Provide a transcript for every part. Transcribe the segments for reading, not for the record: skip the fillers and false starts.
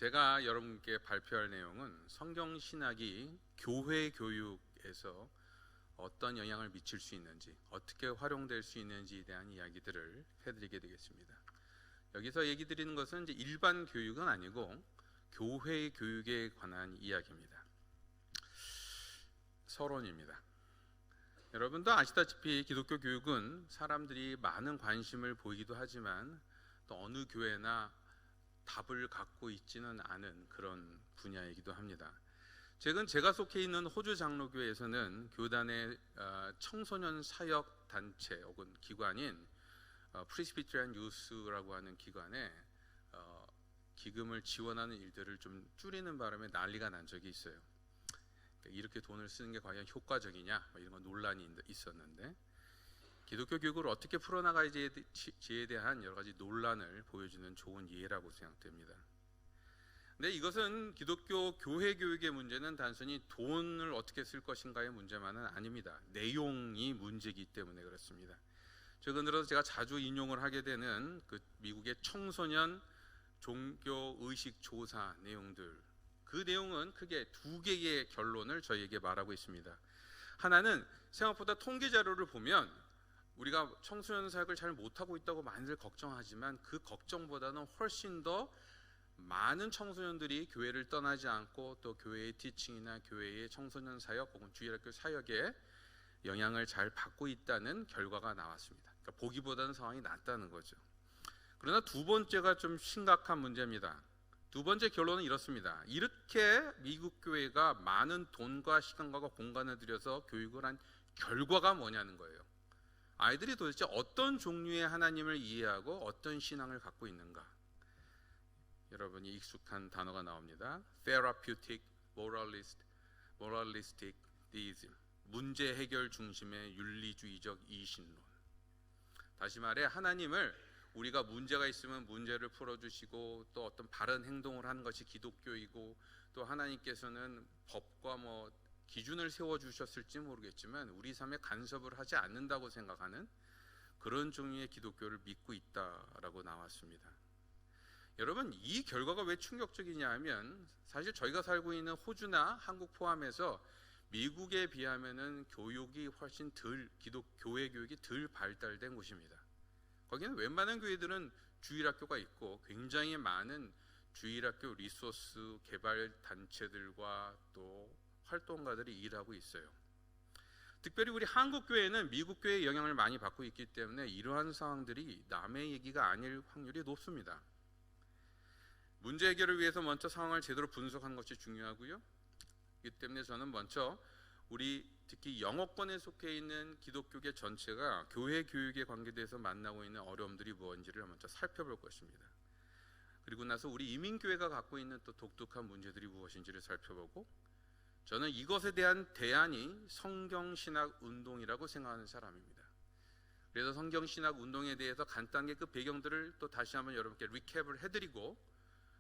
제가 여러분께 발표할 내용은 성경 신학이 교회 교육에서 어떤 영향을 미칠 수 있는지, 어떻게 활용될 수 있는지에 대한 이야기들을 해드리게 되겠습니다. 여기서 얘기 드리는 것은 이제 일반 교육은 아니고 교회 교육에 관한 이야기입니다. 서론입니다. 여러분도 아시다시피 기독교 교육은 사람들이 많은 관심을 보이기도 하지만 또 어느 교회나 답을 갖고 있지는 않은 그런 분야이기도 합니다. 최근 제가 속해 있는 호주 장로교회에서는 교단의 청소년 사역 단체 혹은 기관인 프리스비테리안 유스라고 하는 기관에 기금을 지원하는 일들을 좀 줄이는 바람에 난리가 난 적이 있어요. 이렇게 돈을 쓰는 게 과연 효과적이냐 이런 건 논란이 있었는데, 기독교 교육을 어떻게 풀어나가야지에 대한 여러 가지 논란을 보여주는 좋은 예라고 생각됩니다. 근데 이것은 기독교 교회 교육의 문제는 단순히 돈을 어떻게 쓸 것인가의 문제만은 아닙니다. 내용이 문제이기 때문에 그렇습니다. 최근 들어서 제가 자주 인용을 하게 되는 그 미국의 청소년 종교 의식 조사 내용들, 그 내용은 크게 두 개의 결론을 저희에게 말하고 있습니다. 하나는 생각보다 통계 자료를 보면 우리가 청소년 사역을 잘 못하고 있다고 많이들 걱정하지만 그 걱정보다는 훨씬 더 많은 청소년들이 교회를 떠나지 않고 또 교회의 티칭이나 교회의 청소년 사역 혹은 주일학교 사역에 영향을 잘 받고 있다는 결과가 나왔습니다. 그러니까 보기보다는 상황이 낫다는 거죠. 그러나 두 번째가 좀 심각한 문제입니다. 두 번째 결론은 이렇습니다. 이렇게 미국 교회가 많은 돈과 시간과 공간을 들여서 교육을 한 결과가 뭐냐는 거예요. 아이들이 도대체 어떤 종류의 하나님을 이해하고 어떤 신앙을 갖고 있는가? 여러분이 익숙한 단어가 나옵니다. Therapeutic, Moralistic Deism, 문제 해결 중심의 윤리주의적 이신론. 다시 말해, 하나님을 우리가 문제가 있으면 문제를 풀어주시고 또 어떤 바른 행동을 하는 것이 기독교이고, 또 하나님께서는 법과 기준을 세워주셨을지 모르겠지만 우리 삶에 간섭을 하지 않는다고 생각하는 그런 종류의 기독교를 믿고 있다라고 나왔습니다. 여러분, 이 결과가 왜 충격적이냐 하면 사실 저희가 살고 있는 호주나 한국 포함해서 미국에 비하면은 교육이 훨씬 교회 교육이 덜 발달된 곳입니다. 거기는 웬만한 교회들은 주일학교가 있고 굉장히 많은 주일학교 리소스 개발 단체들과 또 활동가들이 일하고 있어요. 특별히 우리 한국 교회는 미국 교회의 영향을 많이 받고 있기 때문에 이러한 상황들이 남의 얘기가 아닐 확률이 높습니다. 문제 해결을 위해서 먼저 상황을 제대로 분석하는 것이 중요하고요. 그렇기 때문에 저는 먼저 우리 특히 영어권에 속해 있는 기독교계 전체가 교회 교육에 관계돼서 만나고 있는 어려움들이 무엇인지를 먼저 살펴볼 것입니다. 그리고 나서 우리 이민교회가 갖고 있는 또 독특한 문제들이 무엇인지를 살펴보고, 저는 이것에 대한 대안이 성경신학 운동이라고 생각하는 사람입니다. 그래서 성경신학 운동에 대해서 간단하게 그 배경들을 또 다시 한번 여러분께 리캡을 해드리고,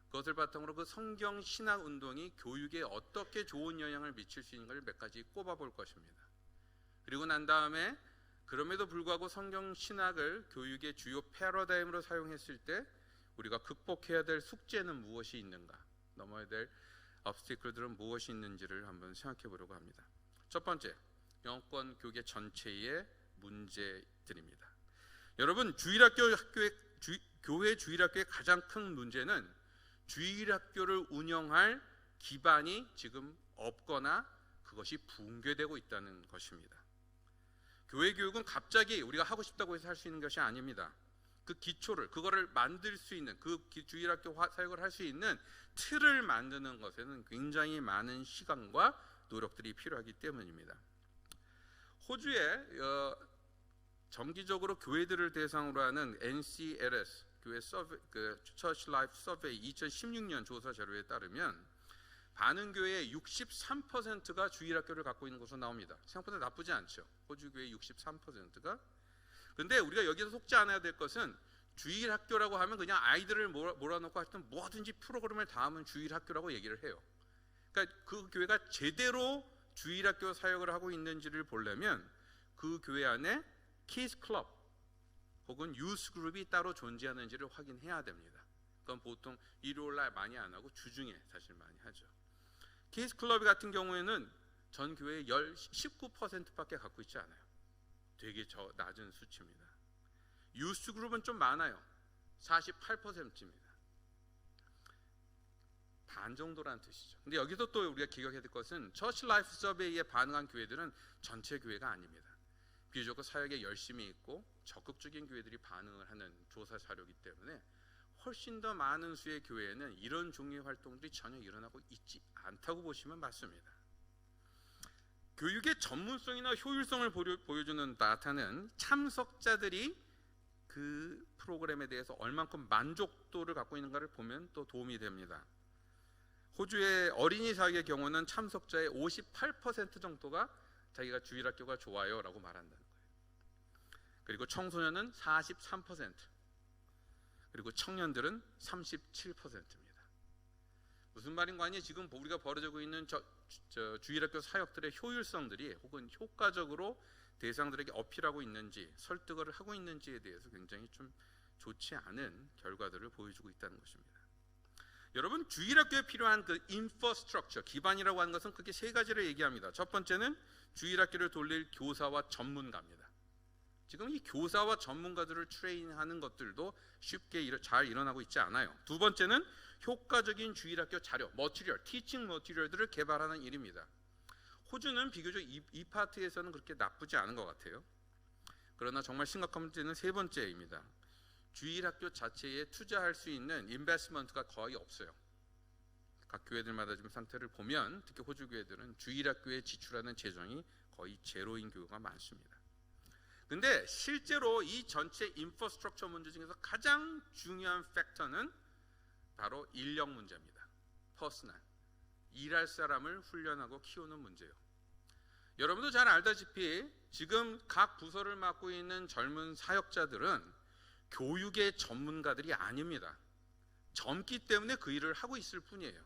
그것을 바탕으로 그 성경신학 운동이 교육에 어떻게 좋은 영향을 미칠 수 있는가를 몇 가지 꼽아볼 것입니다. 그리고 난 다음에 그럼에도 불구하고 성경신학을 교육의 주요 패러다임으로 사용했을 때 우리가 극복해야 될 숙제는 무엇이 있는가, 넘어야 될 obstacle들은 무엇이 있는지를 한번 생각해 보려고 합니다. 첫 번째, 영어권 교계 전체의 문제들입니다. 여러분, 교회 주일학교의 가장 큰 문제는 주일학교를 운영할 기반이 지금 없거나 그것이 붕괴되고 있다는 것입니다. 교회 교육은 갑자기 우리가 하고 싶다고 해서 할 수 있는 것이 아닙니다. 그 기초를, 그거를 만들 수 있는, 그 주일학교 사역을 할 수 있는 틀을 만드는 것에는 굉장히 많은 시간과 노력들이 필요하기 때문입니다. 호주에 정기적으로 교회들을 대상으로 하는 NCLS 교회 Church Life Survey 2016년 조사 자료에 따르면 반응 교회의 63%가 주일학교를 갖고 있는 것으로 나옵니다. 생각보다 나쁘지 않죠. 호주 교회의 63%가. 그런데 우리가 여기서 속지 않아야 될 것은, 주일학교라고 하면 그냥 아이들을 몰아놓고 하여튼 뭐든지 프로그램을 다 하면 주일학교라고 얘기를 해요. 그러니까 그 교회가 제대로 주일학교 사역을 하고 있는지를 보려면 그 교회 안에 키즈 클럽 혹은 유스 그룹이 따로 존재하는지를 확인해야 됩니다. 그건 보통 일요일 날 많이 안 하고 주중에 사실 많이 하죠. 키즈 클럽 같은 경우에는 전 교회의 19%밖에 갖고 있지 않아요. 되게 낮은 수치입니다. 유스 그룹은 좀 많아요. 48%입니다. 반 정도라는 뜻이죠. 근데 여기서 또 우리가 기억해야 될 것은 처치 라이프 서베이에 반응한 교회들은 전체 교회가 아닙니다. 비교적 사역에 열심히 있고 적극적인 교회들이 반응을 하는 조사 자료이기 때문에 훨씬 더 많은 수의 교회에는 이런 종류의 활동들이 전혀 일어나고 있지 않다고 보시면 맞습니다. 교육의 전문성이나 효율성을 보여주는 데이터는 참석자들이 그 프로그램에 대해서 얼만큼 만족도를 갖고 있는가를 보면 또 도움이 됩니다. 호주의 어린이 사역의 경우는 참석자의 58% 정도가 자기가 주일학교가 좋아요 라고 말한다는 거예요. 그리고 청소년은 43%, 그리고 청년들은 37%입니다. 무슨 말인가 하니 지금 우리가 벌어지고 있는 주일학교 사역들의 효율성들이 혹은 효과적으로 대상들에게 어필하고 있는지 설득을 하고 있는지에 대해서 굉장히 좀 좋지 않은 결과들을 보여주고 있다는 것입니다. 여러분, 주일학교에 필요한 그 인프라스트럭처, 기반이라고 하는 것은 크게 세 가지를 얘기합니다. 첫 번째는 주일학교를 돌릴 교사와 전문가입니다. 지금 이 교사와 전문가들을 트레이닝하는 것들도 쉽게 잘 일어나고 있지 않아요. 두 번째는 효과적인 주일학교 자료, 머티리얼, 티칭 머티리얼들을 개발하는 일입니다. 호주는 비교적 이 파트에서는 그렇게 나쁘지 않은 것 같아요. 그러나 정말 심각한 문제는 세 번째입니다. 주일학교 자체에 투자할 수 있는 인베스트먼트가 거의 없어요. 각 교회들마다 지금 상태를 보면 특히 호주 교회들은 주일학교에 지출하는 재정이 거의 제로인 교회가 많습니다. 근데 실제로 이 전체 인프라스트럭처 문제 중에서 가장 중요한 팩터는 바로 인력 문제입니다. 퍼스널, 일할 사람을 훈련하고 키우는 문제예요. 여러분도 잘 알다시피 지금 각 부서를 맡고 있는 젊은 사역자들은 교육의 전문가들이 아닙니다. 젊기 때문에 그 일을 하고 있을 뿐이에요.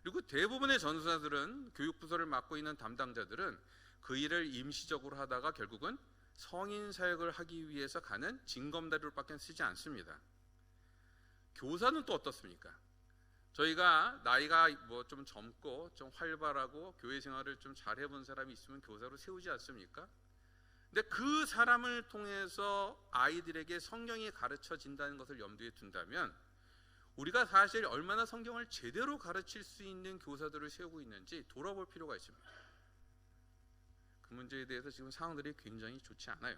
그리고 대부분의 전도사들은 교육부서를 맡고 있는 담당자들은 그 일을 임시적으로 하다가 결국은 성인 사역을 하기 위해서 가는 징검다리로밖에 쓰지 않습니다. 교사는 또 어떻습니까? 저희가 나이가 좀 젊고 좀 활발하고 교회 생활을 좀 잘 해본 사람이 있으면 교사로 세우지 않습니까? 근데 그 사람을 통해서 아이들에게 성경이 가르쳐진다는 것을 염두에 둔다면 우리가 사실 얼마나 성경을 제대로 가르칠 수 있는 교사들을 세우고 있는지 돌아볼 필요가 있습니다. 그 문제에 대해서 지금 상황들이 굉장히 좋지 않아요.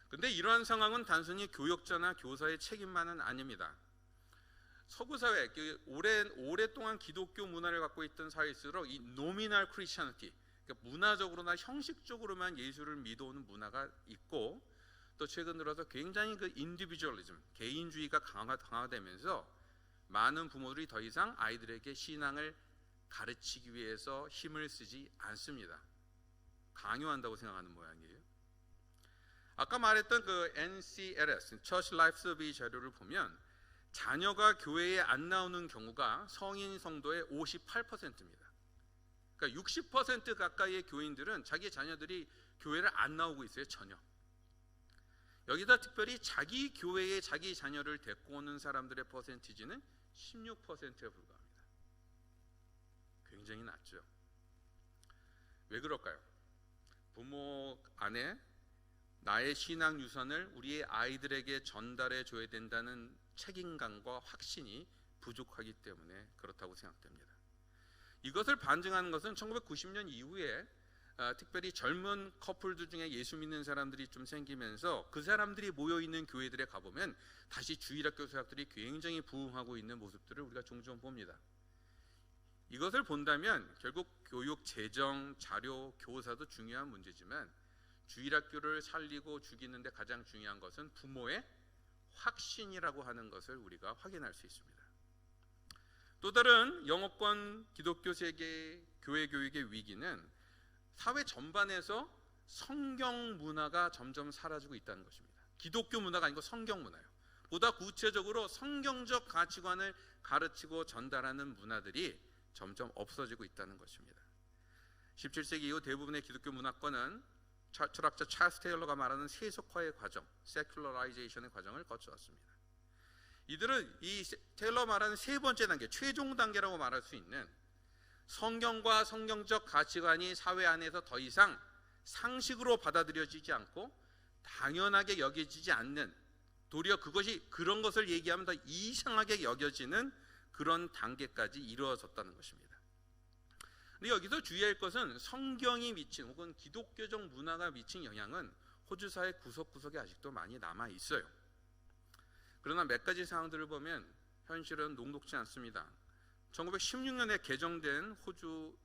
그런데 이러한 상황은 단순히 교역자나 교사의 책임만은 아닙니다. 서구 사회, 오랫동안 기독교 문화를 갖고 있던 사회일수록 이 노미널 크리스천티, 그러니까 문화적으로나 형식적으로만 예수를 믿어오는 문화가 있고, 또 최근 들어서 굉장히 그 인디비주얼리즘, 개인주의가 강화되면서 많은 부모들이 더 이상 아이들에게 신앙을 가르치기 위해서 힘을 쓰지 않습니다. 강요한다고 생각하는 모양이에요. 아까 말했던 그 NCLS, Church Life Survey 자료를 보면 자녀가 교회에 안 나오는 경우가 성인 성도의 58%입니다. 그러니까 60% 가까이의 교인들은 자기 자녀들이 교회를 안 나오고 있어요, 전혀. 여기다 특별히 자기 교회에 자기 자녀를 데리고 오는 사람들의 퍼센티지는 16%에 불과합니다. 굉장히 낮죠. 왜 그럴까요? 부모 안에 나의 신앙 유산을 우리의 아이들에게 전달해 줘야 된다는 책임감과 확신이 부족하기 때문에 그렇다고 생각됩니다. 이것을 반증하는 것은 1990년 이후에 특별히 젊은 커플들 중에 예수 믿는 사람들이 좀 생기면서 그 사람들이 모여있는 교회들에 가보면 다시 주일학교 사역들이 굉장히 부흥하고 있는 모습들을 우리가 종종 봅니다. 이것을 본다면 결국 교육, 재정, 자료, 교사도 중요한 문제지만 주일학교를 살리고 죽이는데 가장 중요한 것은 부모의 확신이라고 하는 것을 우리가 확인할 수 있습니다. 또 다른 영어권 기독교 세계 교회 교육의 위기는 사회 전반에서 성경 문화가 점점 사라지고 있다는 것입니다. 기독교 문화가 아니고 성경 문화예요. 보다 구체적으로 성경적 가치관을 가르치고 전달하는 문화들이 점점 없어지고 있다는 것입니다. 17세기 이후 대부분의 기독교 문화권은 철학자 찰스 테일러가 말하는 세속화의 과정, 세큘러라이제이션의 과정을 거쳐왔습니다. 이들은 이 테일러 말하는 세 번째 단계, 최종 단계라고 말할 수 있는 성경과 성경적 가치관이 사회 안에서 더 이상 상식으로 받아들여지지 않고 당연하게 여겨지지 않는, 도리어 그것이 그런 것을 얘기하면 더 이상하게 여겨지는 그런 단계까지 이루어졌다는 것입니다. 근데 여기서 주의할 것은 성경이 미친 혹은 기독교적 문화가 미친 영향은 호주 사회 구석구석에 아직도 많이 남아 있어요. 그러나 몇 가지 상황들을 보면 현실은 녹록지 않습니다. 1916년에 개정된 호주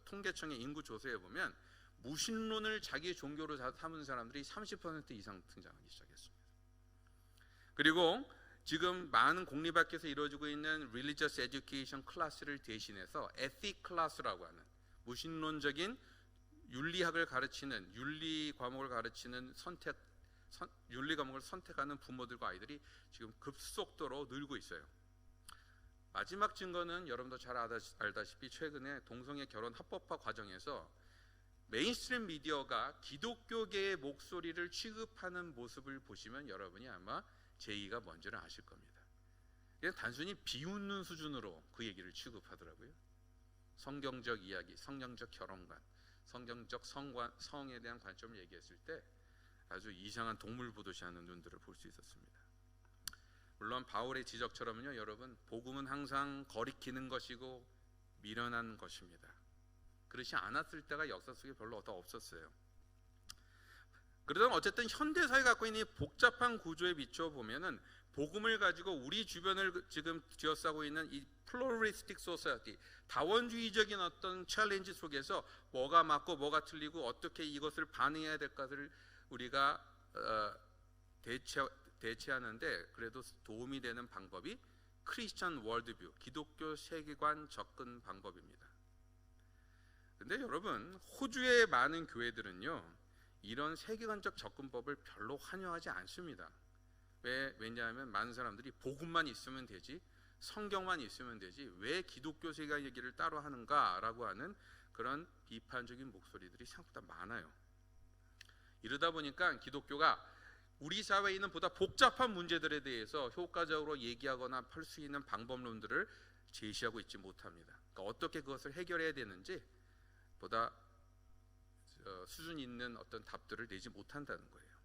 통계청의 인구 조사에 보면 무신론을 자기 종교로 삼은 사람들이 30% 이상 등장하기 시작했습니다. 그리고 지금 많은 공립학교에서 이루어지고 있는 Religious Education 클래스를 대신해서 Ethic 클래스라고 하는 무신론적인 윤리학을 가르치는, 윤리 과목을 가르치는 윤리 과목을 선택하는 부모들과 아이들이 지금 급속도로 늘고 있어요. 마지막 증거는 여러분도 잘 알다시피 최근에 동성애 결혼 합법화 과정에서 메인스트림 미디어가 기독교계의 목소리를 취급하는 모습을 보시면 여러분이 아마 제 얘기가 뭔지를 아실 겁니다. 그냥 단순히 비웃는 수준으로 그 얘기를 취급하더라고요. 성경적 이야기, 성경적 결혼관, 성경적 성에 대한 관점을 얘기했을 때 아주 이상한 동물 보듯이 하는 눈들을 볼 수 있었습니다. 물론 바울의 지적처럼요, 여러분, 복음은 항상 거리키는 것이고 미련한 것입니다. 그렇지 않았을 때가 역사 속에 별로 더 없었어요. 그러다 어쨌든 현대 사회가 갖고 있는 이 복잡한 구조에 비춰 보면은 복음을 가지고 우리 주변을 지금 뒤어싸고 있는 이 플로리스틱 소사이티, 다원주의적인 어떤 챌린지 속에서 뭐가 맞고 뭐가 틀리고 어떻게 이것을 반응해야 될까를 우리가 대체하는데 그래도 도움이 되는 방법이 크리스천 월드뷰, 기독교 세계관 접근 방법입니다. 근데 여러분, 호주의 많은 교회들은요, 이런 세계관적 접근법을 별로 환영하지 않습니다. 왜냐하면 많은 사람들이 복음만 있으면 되지, 성경만 있으면 되지, 왜 기독교 세계관 얘기를 따로 하는가라고 하는 그런 비판적인 목소리들이 생각보다 많아요. 이러다 보니까 기독교가 우리 사회에 있는 보다 복잡한 문제들에 대해서 효과적으로 얘기하거나 할 수 있는 방법론들을 제시하고 있지 못합니다. 그러니까 어떻게 그것을 해결해야 되는지 보다 수준 있는 어떤 답들을 내지 못한다는 거예요.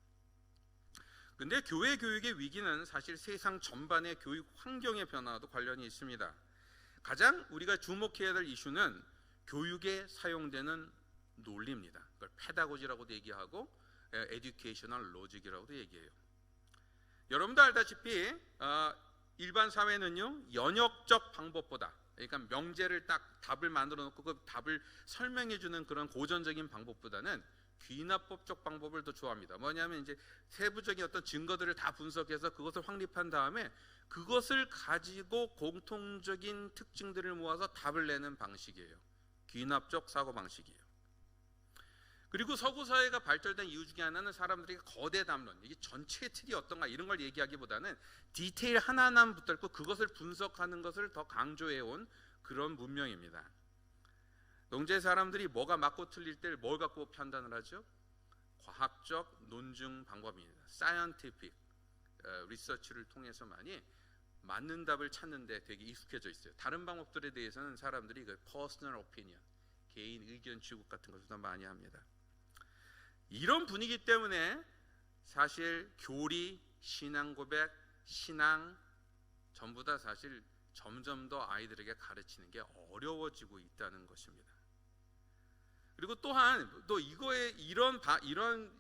근데 교회 교육의 위기는 사실 세상 전반의 교육 환경의 변화와도 관련이 있습니다. 가장 우리가 주목해야 될 이슈는 교육에 사용되는 논리입니다. 그걸 페다고지라고도 얘기하고 에듀케이셔널 로직이라고도 얘기해요. 여러분도 알다시피 일반 사회는요, 연역적 방법보다, 그러니까 명제를 딱 답을 만들어 놓고 그 답을 설명해 주는 그런 고전적인 방법보다는 귀납법적 방법을 더 좋아합니다. 뭐냐면 이제 세부적인 어떤 증거들을 다 분석해서 그것을 확립한 다음에 그것을 가지고 공통적인 특징들을 모아서 답을 내는 방식이에요. 귀납적 사고 방식이에요. 그리고 서구 사회가 발달된 이유 중에 하나는 사람들이 거대 담론, 이게 전체 틀이 어떤가 이런 걸 얘기하기보다는 디테일 하나하나 붙들고 그것을 분석하는 것을 더 강조해온 그런 문명입니다. 농제 사람들이 뭐가 맞고 틀릴 때 뭘 갖고 판단을 하죠? 과학적 논증 방법입니다. scientific 리서치를 통해서만이 맞는 답을 찾는 데 되게 익숙해져 있어요. 다른 방법들에 대해서는 사람들이 그 personal opinion, 개인 의견 취급 같은 것을 더 많이 합니다. 이런 분위기 때문에 사실 교리, 신앙 고백, 신앙 전부 다 사실 점점 더 아이들에게 가르치는 게 어려워지고 있다는 것입니다. 그리고 또한 또 이거에 이런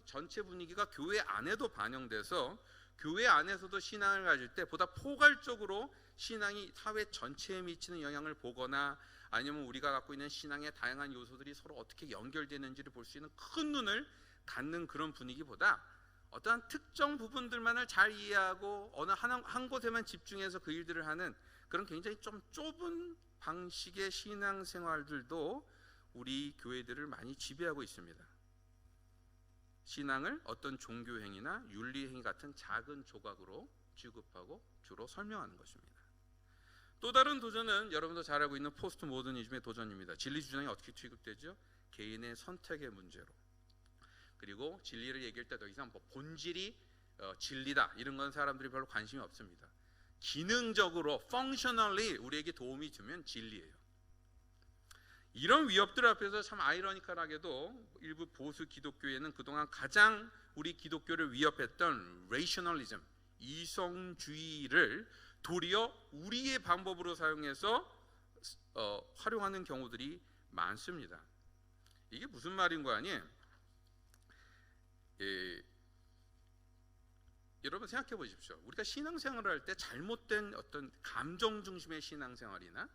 전체 분위기가 교회 안에도 반영돼서 교회 안에서도 신앙을 가질 때 보다 포괄적으로 신앙이 사회 전체에 미치는 영향을 보거나 아니면 우리가 갖고 있는 신앙의 다양한 요소들이 서로 어떻게 연결되는지를 볼 수 있는 큰 눈을 갖는 그런 분위기보다 어떠한 특정 부분들만을 잘 이해하고 어느 한 곳에만 집중해서 그 일들을 하는 그런 굉장히 좀 좁은 방식의 신앙생활들도 우리 교회들을 많이 지배하고 있습니다. 신앙을 어떤 종교행위나 윤리행위 같은 작은 조각으로 취급하고 주로 설명하는 것입니다. 또 다른 도전은 여러분도 잘 알고 있는 포스트 모더니즘의 도전입니다. 진리 주장이 어떻게 취급되죠? 개인의 선택의 문제로. 그리고 진리를 얘기할 때 더 이상 본질이 진리다 이런 건 사람들이 별로 관심이 없습니다. 기능적으로 functionally 우리에게 도움이 주면 진리예요. 이런 위협들 앞에서 참 아이러니컬하게도 일부 보수 기독교에는 그동안 가장 우리 기독교를 위협했던 rationalism, 이성주의를 도리어 우리의 방법으로 사용해서 활용하는 경우들이 많습니다. 이게 무슨 말인 거 아니에요? 여러분 생각해 보십시오. 우리가 신앙생활을 할 때 잘못된 어떤 감정 중심의 신앙생활이나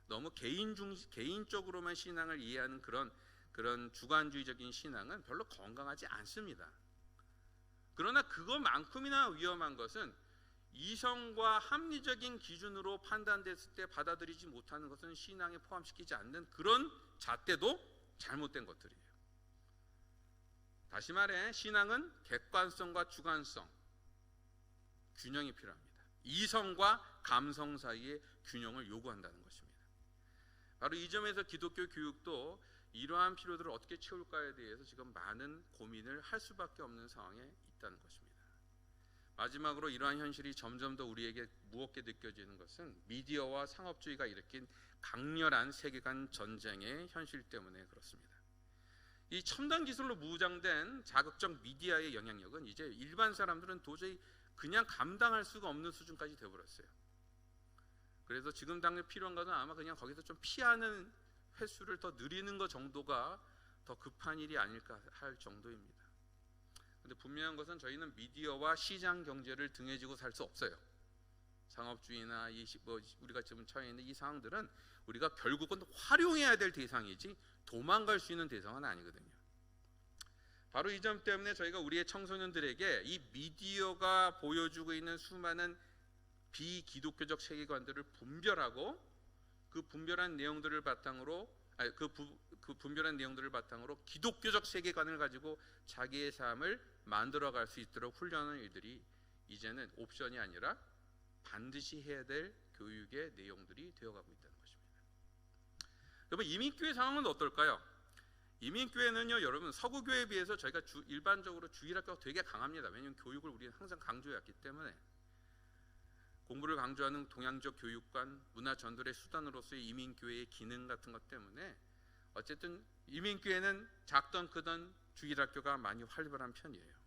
너무 개인적으로만 신앙을 이해하는 그런 주관주의적인 신앙은 별로 건강하지 않습니다. 그러나 그것만큼이나 위험한 것은 이성과 합리적인 기준으로 판단됐을 때 받아들이지 못하는 것은 신앙에 포함시키지 않는 그런 잣대도 잘못된 것들이에요. 다시 말해 신앙은 객관성과 주관성, 균형이 필요합니다. 이성과 감성 사이의 균형을 요구한다는 것입니다. 바로 이 점에서 기독교 교육도 이러한 필요들을 어떻게 채울까에 대해서 지금 많은 고민을 할 수밖에 없는 상황에 있다는 것입니다. 마지막으로 이러한 현실이 점점 더 우리에게 무겁게 느껴지는 것은 미디어와 상업주의가 일으킨 강렬한 세계관 전쟁의 현실 때문에 그렇습니다. 이 첨단 기술로 무장된 자극적 미디어의 영향력은 이제 일반 사람들은 도저히 그냥 감당할 수가 없는 수준까지 되어버렸어요. 그래서 지금 당장 필요한 것은 아마 그냥 거기서 좀 피하는 횟수를 더 늘리는 것 정도가 더 급한 일이 아닐까 할 정도입니다. 근데 분명한 것은 저희는 미디어와 시장 경제를 등에 지고 살 수 없어요. 상업주의나 우리가 지금 처해 있는 이 상황들은 우리가 결국은 활용해야 될 대상이지 도망갈 수 있는 대상은 아니거든요. 바로 이 점 때문에 저희가 우리의 청소년들에게 이 미디어가 보여주고 있는 수많은 비기독교적 세계관들을 분별하고 그 분별한 내용들을 바탕으로 분별한 내용들을 바탕으로 기독교적 세계관을 가지고 자기의 삶을 만들어갈 수 있도록 훈련하는 일들이 이제는 옵션이 아니라 반드시 해야 될 교육의 내용들이 되어가고 있다는 것입니다. 여러분 이민교회 상황은 어떨까요? 이민교회는요, 여러분 서구교회에 비해서 저희가 일반적으로 주일학교가 되게 강합니다. 왜냐하면 교육을 우리는 항상 강조해왔기 때문에 공부를 강조하는 동양적 교육관, 문화 전달의 수단으로서의 이민교회의 기능 같은 것 때문에 어쨌든 이민교회는 작던 크던 주일학교가 많이 활발한 편이에요.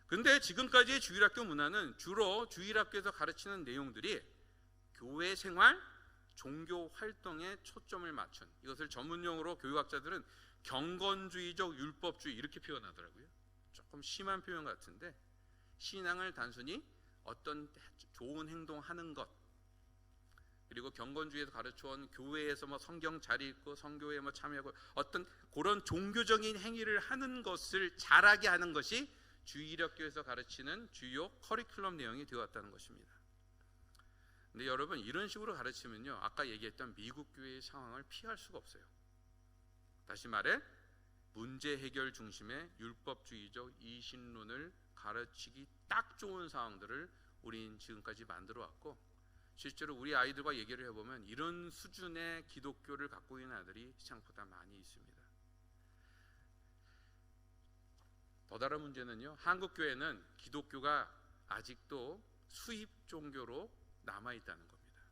근데 지금까지의 주일학교 문화는 주로 주일학교에서 가르치는 내용들이 교회 생활, 종교 활동에 초점을 맞춘, 이것을 전문용어로 교육학자들은 경건주의적 율법주의 이렇게 표현하더라고요. 조금 심한 표현 같은데 신앙을 단순히 어떤 좋은 행동하는 것, 그리고 경건주의에서 가르쳐온 교회에서 성경 잘 읽고 성교에 참여하고 어떤 그런 종교적인 행위를 하는 것을 잘하게 하는 것이 주일학교에서 가르치는 주요 커리큘럼 내용이 되었다는 것입니다. 근데 여러분 이런 식으로 가르치면요, 아까 얘기했던 미국 교회의 상황을 피할 수가 없어요. 다시 말해 문제 해결 중심의 율법주의적 이신론을 가르치기 딱 좋은 상황들을 우린 지금까지 만들어 왔고, 실제로 우리 아이들과 얘기를 해보면 이런 수준의 기독교를 갖고 있는 아들이 생각보다 많이 있습니다. 더 다른 문제는요, 한국 교회는 기독교가 아직도 수입 종교로 남아 있다는 겁니다.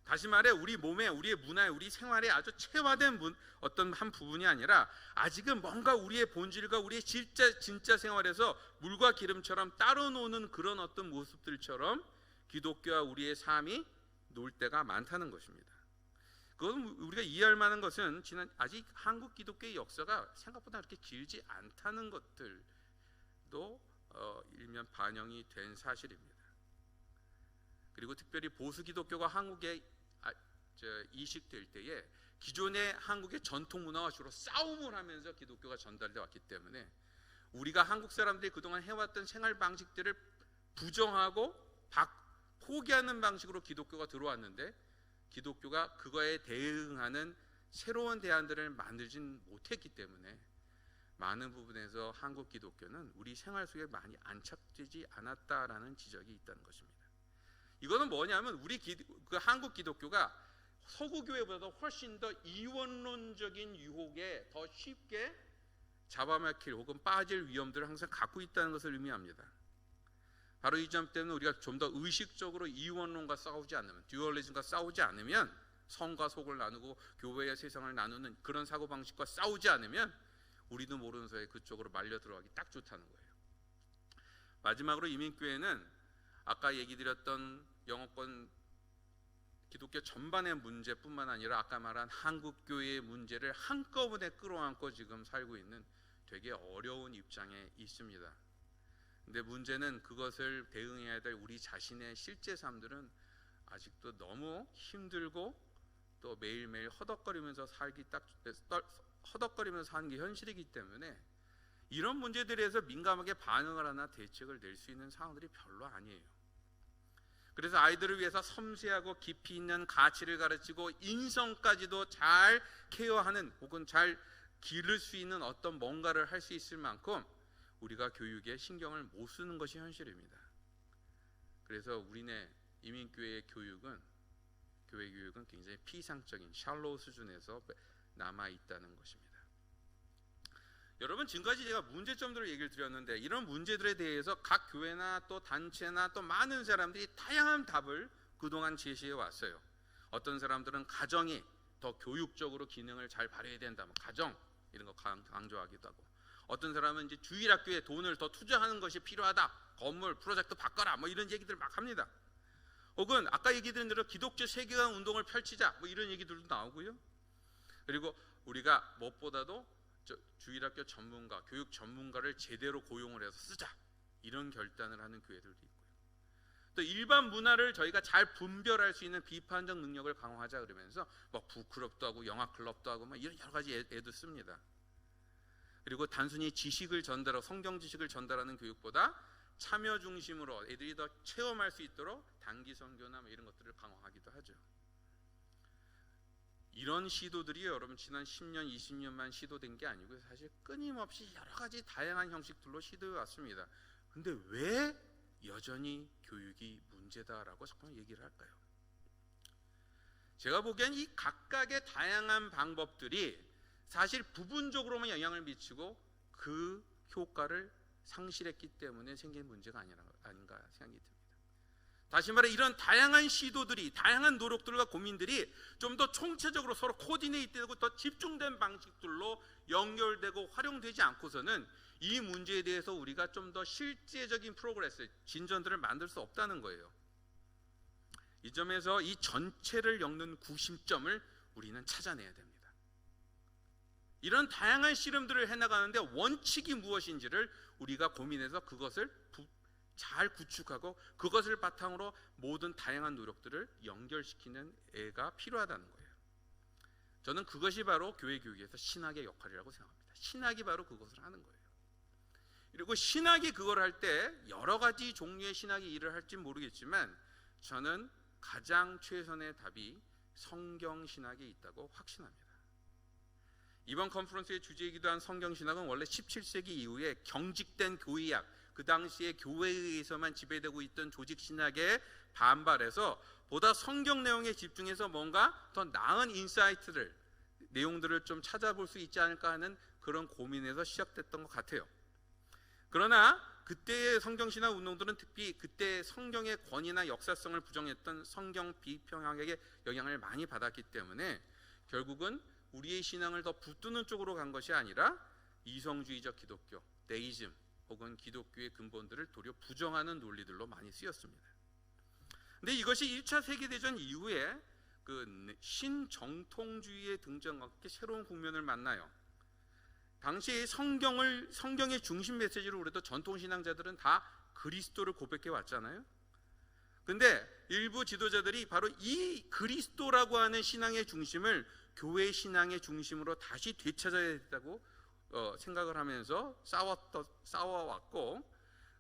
다시 말해 우리 몸에, 우리의 문화에, 우리 생활에 아주 체화된 어떤 한 부분이 아니라 아직은 뭔가 우리의 본질과 우리의 진짜 생활에서 물과 기름처럼 따로 노는 그런 어떤 모습들처럼 기독교와 우리의 삶이 놀 때가 많다는 것입니다. 그건 우리가 이해할 만한 것은 아직 한국 기독교의 역사가 생각보다 그렇게 길지 않다는 것들도 일면 반영이 된 사실입니다. 그리고 특별히 보수 기독교가 한국에 이식될 때에 기존의 한국의 전통 문화와 주로 싸움을 하면서 기독교가 전달돼 왔기 때문에 우리가 한국 사람들이 그동안 해왔던 생활 방식들을 부정하고 포기하는 방식으로 기독교가 들어왔는데 기독교가 그거에 대응하는 새로운 대안들을 만들진 못했기 때문에 많은 부분에서 한국 기독교는 우리 생활 속에 많이 안착되지 않았다라는 지적이 있다는 것입니다. 이거는 뭐냐면 그 한국 기독교가 서구 교회보다 훨씬 더 이원론적인 유혹에 더 쉽게 잡아먹힐 혹은 빠질 위험들을 항상 갖고 있다는 것을 의미합니다. 바로 이 점 때문에 우리가 좀 더 의식적으로 이원론과 싸우지 않으면, 듀얼리즘과 싸우지 않으면, 성과 속을 나누고 교회의 세상을 나누는 그런 사고방식과 싸우지 않으면 우리도 모르는 사이에 그쪽으로 말려 들어가기 딱 좋다는 거예요. 마지막으로 이민교회는 아까 얘기 드렸던 영어권 기독교 전반의 문제뿐만 아니라 아까 말한 한국교회의 문제를 한꺼번에 끌어안고 지금 살고 있는 되게 어려운 입장에 있습니다. 근데 문제는 그것을 대응해야 될 우리 자신의 실제 삶들은 아직도 너무 힘들고 또 매일매일 허덕거리면서 허덕거리면서 사는 게 현실이기 때문에 이런 문제들에 대해서 민감하게 반응을 하나 대책을 낼 수 있는 상황들이 별로 아니에요. 그래서 아이들을 위해서 섬세하고 깊이 있는 가치를 가르치고 인성까지도 잘 케어하는 혹은 잘 기를 수 있는 어떤 뭔가를 할 수 있을 만큼 우리가 교육에 신경을 못 쓰는 것이 현실입니다. 그래서 우리네 이민교회의 교회 교육은 굉장히 피상적인 샬로우 수준에서 남아있다는 것입니다. 여러분, 지금까지 제가 문제점들을 얘기를 드렸는데 이런 문제들에 대해서 각 교회나 또 단체나 또 많은 사람들이 다양한 답을 그동안 제시해 왔어요. 어떤 사람들은 가정이 더 교육적으로 기능을 잘 발휘해야 된다, 가정 이런 거 강조하기도 하고, 어떤 사람은 이제 주일학교에 돈을 더 투자하는 것이 필요하다, 건물 프로젝트 바꿔라 이런 얘기들을 막 합니다. 혹은 아까 얘기 드린 대로 기독교 세계관 운동을 펼치자 이런 얘기들도 나오고요. 그리고 우리가 무엇보다도 주일학교 전문가, 교육 전문가를 제대로 고용을 해서 쓰자 이런 결단을 하는 교회들도 있고요. 또 일반 문화를 저희가 잘 분별할 수 있는 비판적 능력을 강화하자 그러면서 북클럽도 하고 영화 클럽도 하고 이런 여러 가지 애도 씁니다. 그리고 단순히 지식을 전달하고 성경 지식을 전달하는 교육보다 참여 중심으로 애들이 더 체험할 수 있도록 단기 선교나 이런 것들을 강화하기도 하죠. 이런 시도들이 여러분 지난 10년, 20년만 시도된 게 아니고 사실 끊임없이 여러 가지 다양한 형식들로 시도해 왔습니다. 근데 왜 여전히 교육이 문제다라고 자꾸 얘기를 할까요? 제가 보기엔 이 각각의 다양한 방법들이 사실 부분적으로만 영향을 미치고 그 효과를 상실했기 때문에 생긴 문제가 아닌가 생각이 듭니다. 다시 말해 이런 다양한 시도들이, 다양한 노력들과 고민들이 좀 더 총체적으로 서로 코디네이트되고 더 집중된 방식들로 연결되고 활용되지 않고서는 이 문제에 대해서 우리가 좀 더 실제적인 프로그레스, 진전들을 만들 수 없다는 거예요. 이 점에서 이 전체를 엮는 구심점을 우리는 찾아내야 됩니다. 이런 다양한 실험들을 해나가는데 원칙이 무엇인지를 우리가 고민해서 그것을 잘 구축하고 그것을 바탕으로 모든 다양한 노력들을 연결시키는 애가 필요하다는 거예요. 저는 그것이 바로 교회 교육에서 신학의 역할이라고 생각합니다. 신학이 바로 그것을 하는 거예요. 그리고 신학이 그걸 할 때 여러 가지 종류의 신학이 일을 할지 모르겠지만 저는 가장 최선의 답이 성경신학에 있다고 확신합니다. 이번 컨퍼런스의 주제이기도 한 성경신학은 원래 17세기 이후에 경직된 교회학, 그 당시에 교회에 의해서만 지배되고 있던 조직신학에 반발해서 보다 성경 내용에 집중해서 뭔가 더 나은 인사이트를, 내용들을 좀 찾아볼 수 있지 않을까 하는 그런 고민에서 시작됐던 것 같아요. 그러나 그때의 성경신학 운동들은 특히 그때 성경의 권위나 역사성을 부정했던 성경 비평학에게 영향을 많이 받았기 때문에 결국은 우리의 신앙을 더 붙드는 쪽으로 간 것이 아니라 이성주의적 기독교, 데이즘 혹은 기독교의 근본들을 도리어 부정하는 논리들로 많이 쓰였습니다. 근데 이것이 1차 세계대전 이후에 그 신정통주의의 등장과 함께 새로운 국면을 만나요. 당시 성경의 중심 메시지로 그래도 전통신앙자들은 다 그리스도를 고백해 왔잖아요. 근데 일부 지도자들이 바로 이 그리스도라고 하는 신앙의 중심을 교회 신앙의 중심으로 다시 되찾아야 된다고 생각을 하면서 싸워왔고,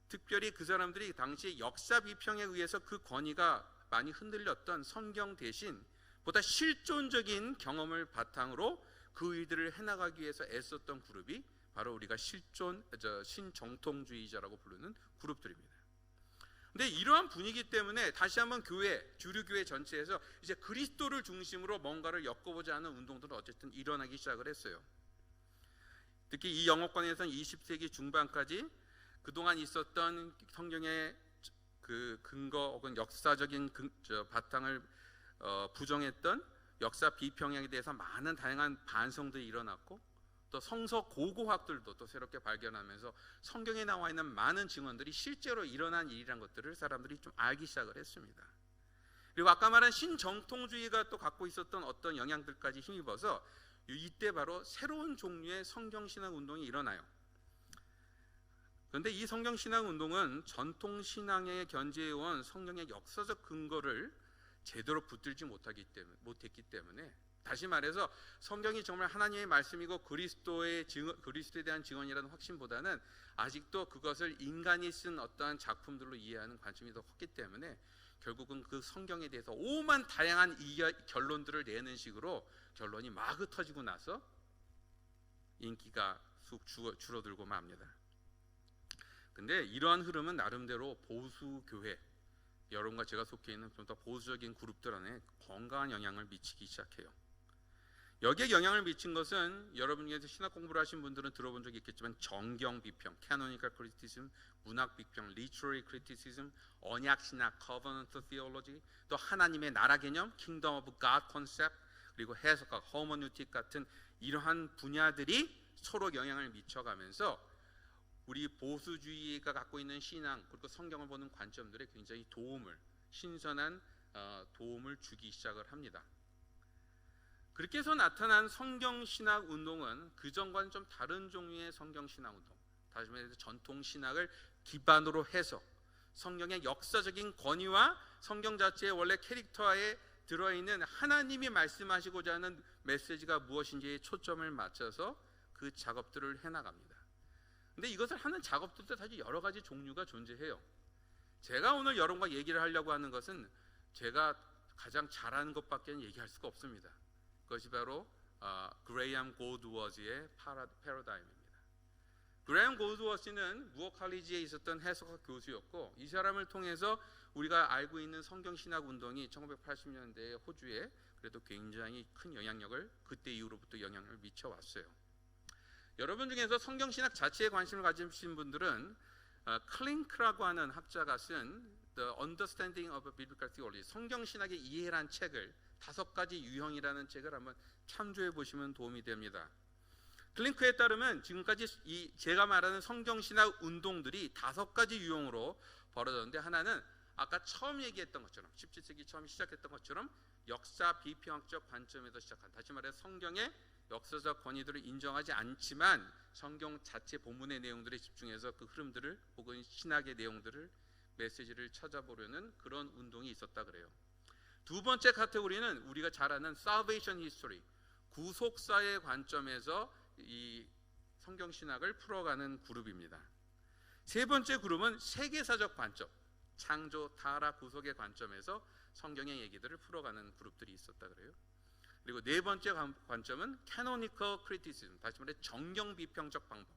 특별히 그 사람들이 당시 역사 비평에 의해서 그 권위가 많이 흔들렸던 성경 대신 보다 실존적인 경험을 바탕으로 그 일들을 해나가기 위해서 애썼던 그룹이 바로 우리가 신정통주의자라고 부르는 그룹들입니다. 근데 이러한 분위기 때문에 다시 한번 주류교회 전체에서 이제 그리스도를 중심으로 뭔가를 엮어보자 하는 운동들은 어쨌든 일어나기 시작을 했어요. 특히 이 영어권에서는 20세기 중반까지 그동안 있었던 성경의 그 근거 혹은 역사적인 바탕을 부정했던 역사 비평에 대해서 많은 다양한 반성들이 일어났고, 또 성서 고고학들도 또 새롭게 발견하면서 성경에 나와 있는 많은 증언들이 실제로 일어난 일이란 것들을 사람들이 좀 알기 시작을 했습니다. 그리고 아까 말한 신정통주의가 또 갖고 있었던 어떤 영향들까지 힘입어서 이때 바로 새로운 종류의 성경신학 운동이 일어나요. 그런데 이 성경신학 운동은 전통신앙에 견지해온 성경의 역사적 근거를 제대로 붙들지 못했기 때문에, 다시 말해서 성경이 정말 하나님의 말씀이고 그리스도에 대한 증언이라는 확신보다는 아직도 그것을 인간이 쓴 어떠한 작품들로 이해하는 관점이 더 컸기 때문에 결국은 그 성경에 대해서 오만 다양한 결론들을 내는 식으로 결론이 막 흩어지고 나서 인기가 쑥 줄어들고 맙니다. 근데 이러한 흐름은 나름대로 보수교회, 여러분과 제가 속해 있는 좀 더 보수적인 그룹들 안에 건강한 영향을 미치기 시작해요. 여기에 영향을 미친 것은 여러분 중에서 신학 공부를 하신 분들은 들어본 적이 있겠지만 정경 비평, canonical criticism, 문학 비평, literary criticism, 언약 신학, covenant theology, 또 하나님의 나라 개념, kingdom of God concept, 그리고 해석학, hermeneutic 같은 이러한 분야들이 서로 영향을 미쳐가면서 우리 보수주의가 갖고 있는 신앙 그리고 성경을 보는 관점들에 굉장히 신선한 도움을 주기 시작을 합니다. 그렇게 해서 나타난 성경신학 운동은 그전과는 좀 다른 종류의 성경신학 운동, 다시 말해서 전통신학을 기반으로 해서 성경의 역사적인 권위와 성경 자체의 원래 캐릭터에 들어있는 하나님이 말씀하시고자 하는 메시지가 무엇인지에 초점을 맞춰서 그 작업들을 해나갑니다. 근데 이것을 하는 작업들도 사실 여러 가지 종류가 존재해요. 제가 오늘 여러분과 얘기를 하려고 하는 것은 제가 가장 잘하는 것밖에 얘기할 수가 없습니다. 그것이 바로 그레이엄 골드워즈의 패러다임입니다. 그레이엄 골드워즈는 무어 칼리지에 있었던 해석학 교수였고, 이 사람을 통해서 우리가 알고 있는 성경신학 운동이 1980년대에 호주에 그래도 굉장히 큰 영향력을 그때 이후로부터 영향을 미쳐왔어요. 여러분 중에서 성경신학 자체에 관심을 가지신 분들은 클링크라고 하는 학자가 쓴 The Understanding of Biblical Theology, 성경신학의 이해란 책을 5가지 유형이라는 책을 한번 참조해 보시면 도움이 됩니다. 클링크에 따르면 지금까지 제가 말하는 성경신학 운동들이 5가지 유형으로 벌어졌는데, 하나는 아까 처음 얘기했던 것처럼 17세기 처음 시작했던 것처럼 역사 비평학적 관점에서 시작한, 다시 말해서 성경의 역사적 권위들을 인정하지 않지만 성경 자체 본문의 내용들에 집중해서 그 흐름들을 혹은 신학의 내용들을 메시지를 찾아보려는 그런 운동이 있었다 그래요. 두 번째 카테고리는 우리가 잘 아는 Salvation History, 구속사의 관점에서 이 성경신학을 풀어가는 그룹입니다. 세 번째 그룹은 세계사적 관점, 창조, 타락, 구속의 관점에서 성경의 얘기들을 풀어가는 그룹들이 있었다 그래요. 그리고 네 번째 관점은 canonical criticism, 다시 말해 정경 비평적 방법.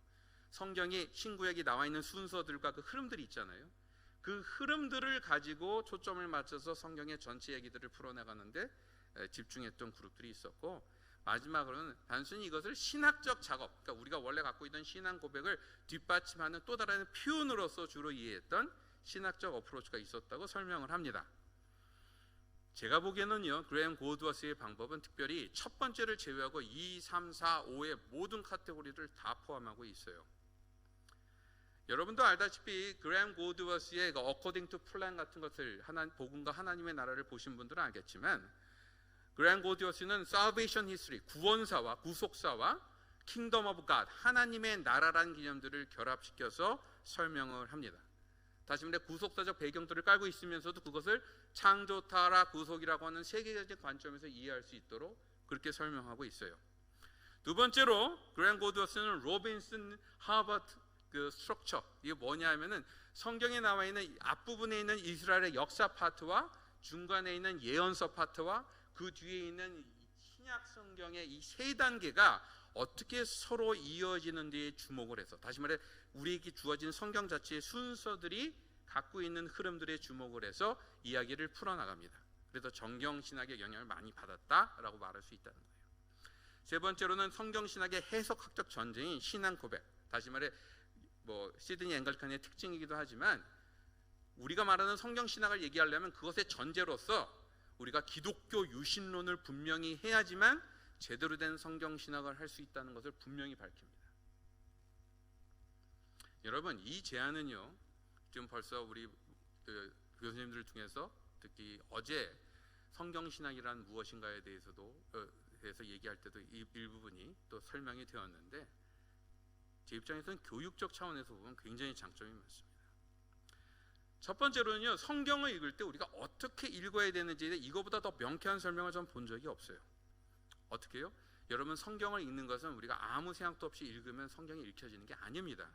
성경이 신구약이 나와 있는 순서들과 그 흐름들이 있잖아요. 그 흐름들을 가지고 초점을 맞춰서 성경의 전체 얘기들을 풀어나가는데 집중했던 그룹들이 있었고, 마지막으로는 단순히 이것을 신학적 작업, 그러니까 우리가 원래 갖고 있던 신앙 고백을 뒷받침하는 또 다른 표현으로서 주로 이해했던 신학적 어프로치가 있었다고 설명을 합니다. 제가 보기에는요, 그레이엄 골드워스의 방법은 특별히 첫 번째를 제외하고 2, 3, 4, 5의 모든 카테고리를 다 포함하고 있어요. 여러분도 알다시피 그레이엄 골드워스의 According to Plan 같은 것을 복음과 하나님의 나라를 보신 분들은 알겠지만, 그레이엄 골드워스는 Salvation History, 구원사와 구속사와 Kingdom of God, 하나님의 나라라는 개념들을 결합시켜서 설명을 합니다. 다시 말해 구속사적 배경들을 깔고 있으면서도 그것을 창조, 타락, 구속이라고 하는 세계적 관점에서 이해할 수 있도록 그렇게 설명하고 있어요. 두 번째로 그레이엄 골드워스는 로빈슨 하버트 그 스트럭처, 이게 뭐냐 하면은 성경에 나와 있는 앞부분에 있는 이스라엘의 역사 파트와 중간에 있는 예언서 파트와 그 뒤에 있는 신약 성경의 이 세 단계가 어떻게 서로 이어지는 데에 주목을 해서, 다시 말해 우리에게 주어진 성경 자체의 순서들이 갖고 있는 흐름들에 주목을 해서 이야기를 풀어나갑니다. 그래서 정경신학의 영향을 많이 받았다라고 말할 수 있다는 거예요. 세 번째로는 성경 신학의 해석학적 전쟁인 신앙 고백. 다시 말해 시드니 앵글칸의 특징이기도 하지만 우리가 말하는 성경 신학을 얘기하려면 그것의 전제로서 우리가 기독교 유신론을 분명히 해야지만 제대로 된 성경 신학을 할 수 있다는 것을 분명히 밝힙니다. 여러분, 이 제안은요, 지금 벌써 우리 교수님들 중에서 특히 어제 성경 신학이란 무엇인가에 대해서 얘기할 때도 이 일부분이 또 설명이 되었는데, 제 입장에서는 교육적 차원에서 보면 굉장히 장점이 많습니다. 첫 번째로는요, 성경을 읽을 때 우리가 어떻게 읽어야 되는지에 대해 이거보다 더 명쾌한 설명을 전 본 적이 없어요. 어떻게요? 여러분, 성경을 읽는 것은 우리가 아무 생각도 없이 읽으면 성경이 읽혀지는 게 아닙니다.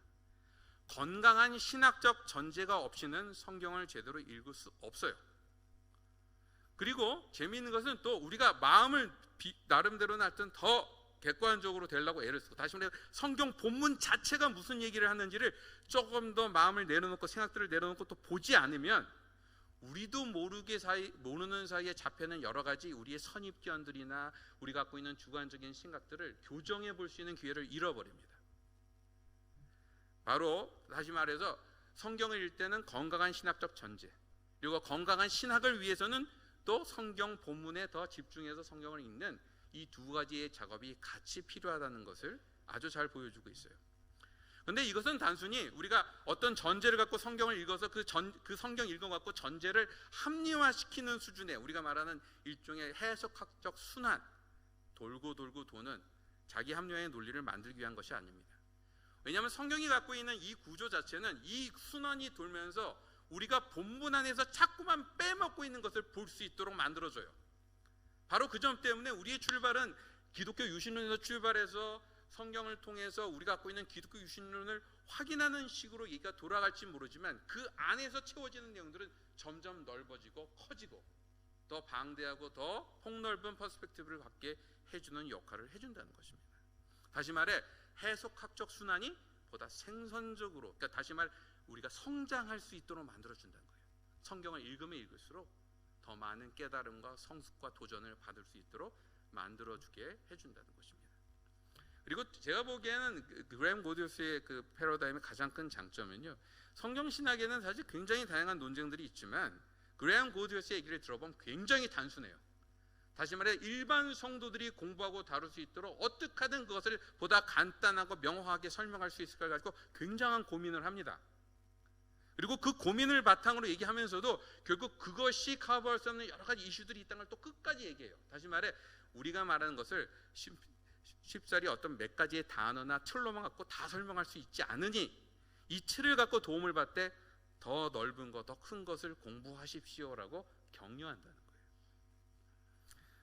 건강한 신학적 전제가 없이는 성경을 제대로 읽을 수 없어요. 그리고 재미있는 것은 또 우리가 마음을 나름대로는 하여튼 더 객관적으로 되려고 애를 쓰고, 다시 말해 성경 본문 자체가 무슨 얘기를 하는지를 조금 더 마음을 내려놓고 생각들을 내려놓고 또 보지 않으면 우리도 모르는 사이에 잡혀있는 여러 가지 우리의 선입견들이나 우리가 갖고 있는 주관적인 생각들을 교정해 볼 수 있는 기회를 잃어버립니다. 바로 다시 말해서 성경을 읽을 때는 건강한 신학적 전제, 그리고 건강한 신학을 위해서는 또 성경 본문에 더 집중해서 성경을 읽는 이 두 가지의 작업이 같이 필요하다는 것을 아주 잘 보여주고 있어요. 그런데 이것은 단순히 우리가 어떤 전제를 갖고 성경을 읽어서 그 성경 읽어갖고 전제를 합리화시키는 수준의 우리가 말하는 일종의 해석학적 순환, 돌고 도는 자기 합리화의 논리를 만들기 위한 것이 아닙니다. 왜냐하면 성경이 갖고 있는 이 구조 자체는 이 순환이 돌면서 우리가 본문 안에서 자꾸만 빼먹고 있는 것을 볼 수 있도록 만들어줘요. 바로 그 점 때문에 우리의 출발은 기독교 유신론에서 출발해서 성경을 통해서 우리가 갖고 있는 기독교 유신론을 확인하는 식으로 얘기가 돌아갈지 모르지만 그 안에서 채워지는 내용들은 점점 넓어지고 커지고 더 방대하고 더 폭넓은 퍼스펙티브를 갖게 해주는 역할을 해준다는 것입니다. 다시 말해 해석학적 순환이 보다 생선적으로, 그러니까 다시 말 우리가 성장할 수 있도록 만들어준다는 거예요. 성경을 읽으면 읽을수록 더 많은 깨달음과 성숙과 도전을 받을 수 있도록 만들어주게 해준다는 것입니다. 그리고 제가 보기에는 그레임 고디어스의 그 패러다임의 가장 큰 장점은요, 성경 신학에는 사실 굉장히 다양한 논쟁들이 있지만 그레임 고디어스의 얘기를 들어보면 굉장히 단순해요. 다시 말해 일반 성도들이 공부하고 다룰 수 있도록 어떻게 하든 그것을 보다 간단하고 명확하게 설명할 수 있을까 가지고 굉장한 고민을 합니다. 그리고 그 고민을 바탕으로 얘기하면서도 결국 그것이 커버할 수 없는 여러 가지 이슈들이 있다는 걸 또 끝까지 얘기해요. 다시 말해 우리가 말하는 것을 쉽사리 어떤 몇 가지의 단어나 틀로만 갖고 다 설명할 수 있지 않으니 이 틀을 갖고 도움을 받되 더 넓은 것, 더 큰 것을 공부하십시오라고 격려한다는 거예요.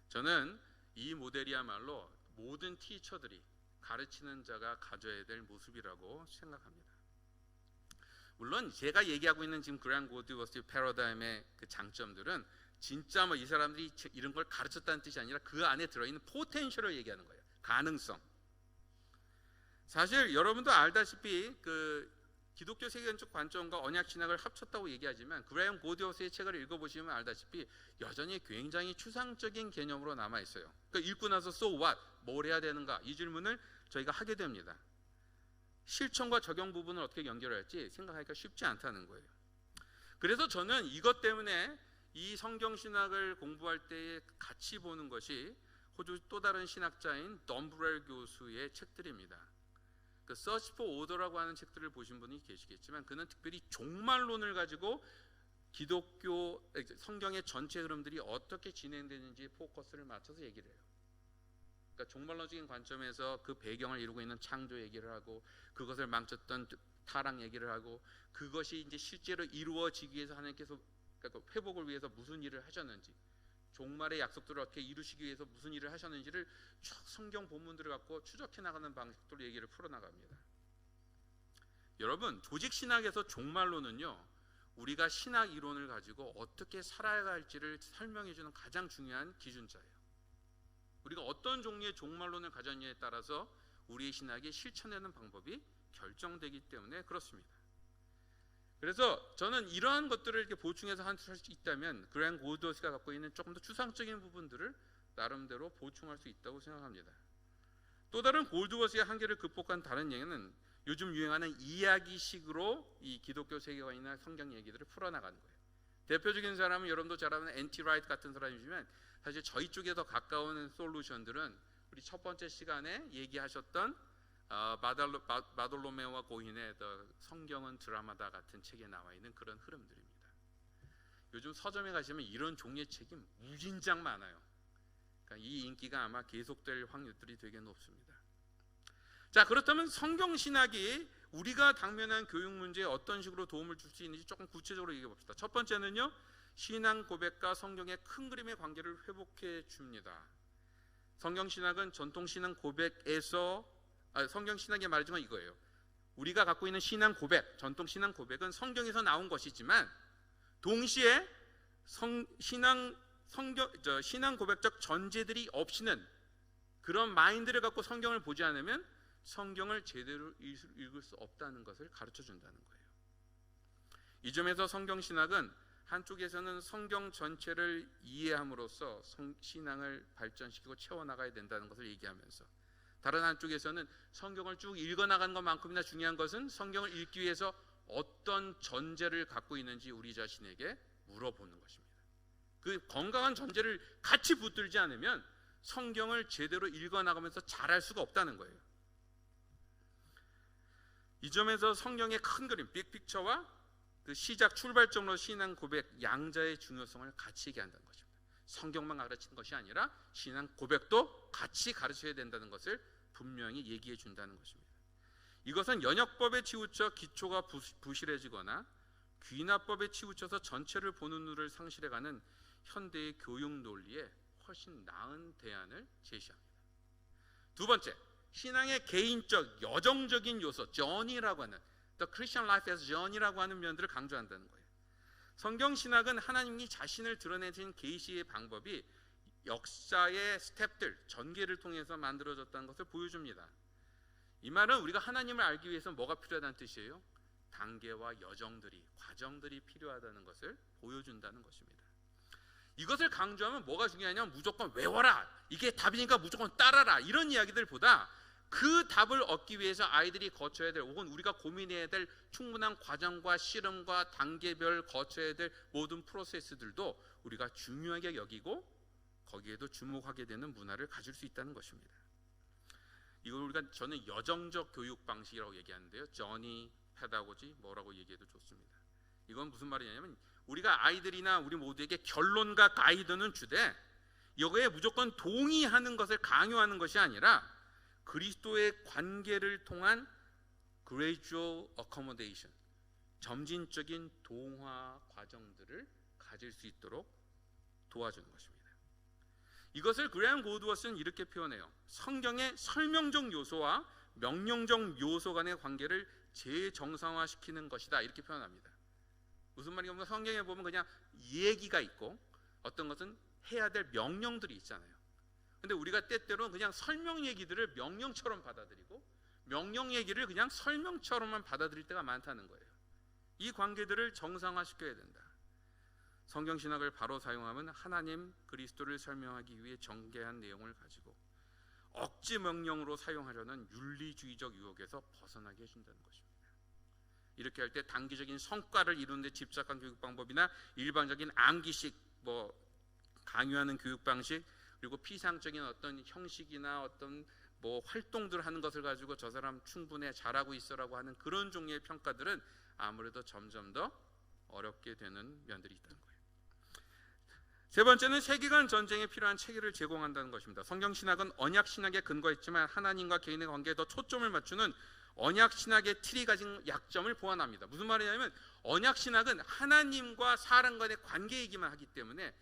저는 이 모델이야말로 모든 티처들이 가르치는 자가 가져야 될 모습이라고 생각합니다. 물론 제가 얘기하고 있는 지금 그레임 고디어스 패러다임의 그 장점들은 진짜 이 사람들이 이런 걸 가르쳤다는 뜻이 아니라 그 안에 들어있는 포텐셜을 얘기하는 거예요. 가능성. 사실 여러분도 알다시피 그 기독교 세계관적 관점과 언약 신학을 합쳤다고 얘기하지만 그레임 고디어스의 책을 읽어보시면 알다시피 여전히 굉장히 추상적인 개념으로 남아 있어요. 그러니까 읽고 나서 so what? 뭘 해야 되는가? 이 질문을 저희가 하게 됩니다. 실천과 적용 부분을 어떻게 연결할지 생각하기가 쉽지 않다는 거예요. 그래서 저는 이것 때문에 이 성경 신학을 공부할 때 같이 보는 것이 호주 또 다른 신학자인 덤브렐 교수의 책들입니다. 그 Search for Order라고 하는 책들을 보신 분이 계시겠지만 그는 특별히 종말론을 가지고 기독교 성경의 전체 흐름들이 어떻게 진행되는지 포커스를 맞춰서 얘기를 해요. 그러니까 종말론적인 관점에서 그 배경을 이루고 있는 창조 얘기를 하고 그것을 망쳤던 타락 얘기를 하고 그것이 이제 실제로 이루어지기 위해서 하나님께서 그러니까 회복을 위해서 무슨 일을 하셨는지 종말의 약속들을 어떻게 이루시기 위해서 무슨 일을 하셨는지를 쭉 성경 본문들을 갖고 추적해 나가는 방식으로 얘기를 풀어나갑니다. 여러분 조직 신학에서 종말론은요 우리가 신학 이론을 가지고 어떻게 살아야 할지를 설명해 주는 가장 중요한 기준자예요. 우리가 어떤 종류의 종말론을 가졌냐에 따라서 우리의 신학이 실천되는 방법이 결정되기 때문에 그렇습니다. 그래서 저는 이러한 것들을 이렇게 보충해서 할 수 있다면 그레임 고디어스가 갖고 있는 조금 더 추상적인 부분들을 나름대로 보충할 수 있다고 생각합니다. 또 다른 골드워스의 한계를 극복한 다른 얘기는 요즘 유행하는 이야기식으로 이 기독교 세계관이나 성경 얘기들을 풀어나가는 거예요. 대표적인 사람은 여러분도 잘 아는 앤티 라이트 같은 사람이지만 사실 저희 쪽에 더 가까운 솔루션들은 우리 첫 번째 시간에 얘기하셨던 바돌로메오와 고인의 성경은 드라마다 같은 책에 나와 있는 그런 흐름들입니다. 요즘 서점에 가시면 이런 종류의 책이 무진장 많아요. 그러니까 이 인기가 아마 계속될 확률들이 되게 높습니다. 자, 그렇다면 성경 신학이 우리가 당면한 교육 문제에 어떤 식으로 도움을 줄 수 있는지 조금 구체적으로 얘기해 봅시다. 첫 번째는요, 신앙 고백과 성경의 큰 그림의 관계를 회복해 줍니다. 성경 신학은 전통 신앙 고백에서 성경 신학이 말해준 건 이거예요. 우리가 갖고 있는 신앙 고백, 전통 신앙 고백은 성경에서 나온 것이지만 동시에 신앙 고백적 전제들이 없이는 그런 마인드를 갖고 성경을 보지 않으면 성경을 제대로 읽을 수 없다는 것을 가르쳐 준다는 거예요. 이 점에서 성경 신학은 한쪽에서는 성경 전체를 이해함으로써 신앙을 발전시키고 채워나가야 된다는 것을 얘기하면서 다른 한쪽에서는 성경을 쭉 읽어나가는 것만큼이나 중요한 것은 성경을 읽기 위해서 어떤 전제를 갖고 있는지 우리 자신에게 물어보는 것입니다. 그 건강한 전제를 같이 붙들지 않으면 성경을 제대로 읽어나가면서 잘할 수가 없다는 거예요. 이 점에서 성경의 큰 그림, 빅픽처와 그 시작 출발점으로 신앙 고백 양자의 중요성을 같이 얘기한다는 것입니다. 성경만 가르치는 것이 아니라 신앙 고백도 같이 가르쳐야 된다는 것을 분명히 얘기해 준다는 것입니다. 이것은 연역법에 치우쳐 기초가 부실해지거나 귀납법에 치우쳐서 전체를 보는 눈을 상실해가는 현대의 교육 논리에 훨씬 나은 대안을 제시합니다. 두 번째, 신앙의 개인적 여정적인 요소, journey라고 하는 The Christian Life as Journey라고 하는 면들을 강조한다는 거예요. 성경 신학은 하나님이 자신을 드러내신 계시의 방법이 역사의 스텝들, 전개를 통해서 만들어졌다는 것을 보여줍니다. 이 말은 우리가 하나님을 알기 위해서 뭐가 필요하다는 뜻이에요? 단계와 여정들이, 과정들이 필요하다는 것을 보여준다는 것입니다. 이것을 강조하면 뭐가 중요하냐면 무조건 외워라, 이게 답이니까 무조건 따라라, 이런 이야기들보다 그 답을 얻기 위해서 아이들이 거쳐야 될 혹은 우리가 고민해야 될 충분한 과정과 씨름과 단계별 거쳐야 될 모든 프로세스들도 우리가 중요하게 여기고 거기에도 주목하게 되는 문화를 가질 수 있다는 것입니다. 이걸 저는 여정적 교육 방식이라고 얘기하는데요. journey, pedagogy 뭐라고 얘기해도 좋습니다. 이건 무슨 말이냐면 우리가 아이들이나 우리 모두에게 결론과 가이드는 주되 여기에 무조건 동의하는 것을 강요하는 것이 아니라 그리스도의 관계를 통한 gradual accommodation, 점진적인 동화 과정들을 가질 수 있도록 도와주는 것입니다. 이것을 그레이엄 골드워스는 이렇게 표현해요. 성경의 설명적 요소와 명령적 요소 간의 관계를 재정상화시키는 것이다, 이렇게 표현합니다. 무슨 말이냐면 성경에 보면 그냥 얘기가 있고 어떤 것은 해야 될 명령들이 있잖아요. 근데 우리가 때때로 그냥 설명 얘기들을 명령처럼 받아들이고 명령 얘기를 그냥 설명처럼만 받아들일 때가 많다는 거예요. 이 관계들을 정상화시켜야 된다. 성경 신학을 바로 사용하면 하나님 그리스도를 설명하기 위해 전개한 내용을 가지고 억지 명령으로 사용하려는 윤리주의적 유혹에서 벗어나게 해준다는 것입니다. 이렇게 할 때 단기적인 성과를 이루는 데 집착한 교육 방법이나 일반적인 암기식 강요하는 교육 방식, 그리고 피상적인 어떤 형식이나 어떤 활동들을 하는 것을 가지고 저 사람 충분해, 잘하고 있어라고 하는 그런 종류의 평가들은 아무래도 점점 더 어렵게 되는 면들이 있다는 거예요. 세 번째는 세계관 전쟁에 필요한 체계를 제공한다는 것입니다. 성경 신학은 언약 신학에 근거했지만 하나님과 개인의 관계에 더 초점을 맞추는 언약 신학의 틀이 가진 약점을 보완합니다. 무슨 말이냐면 언약 신학은 하나님과 사람 간의 관계이기만 하기 때문에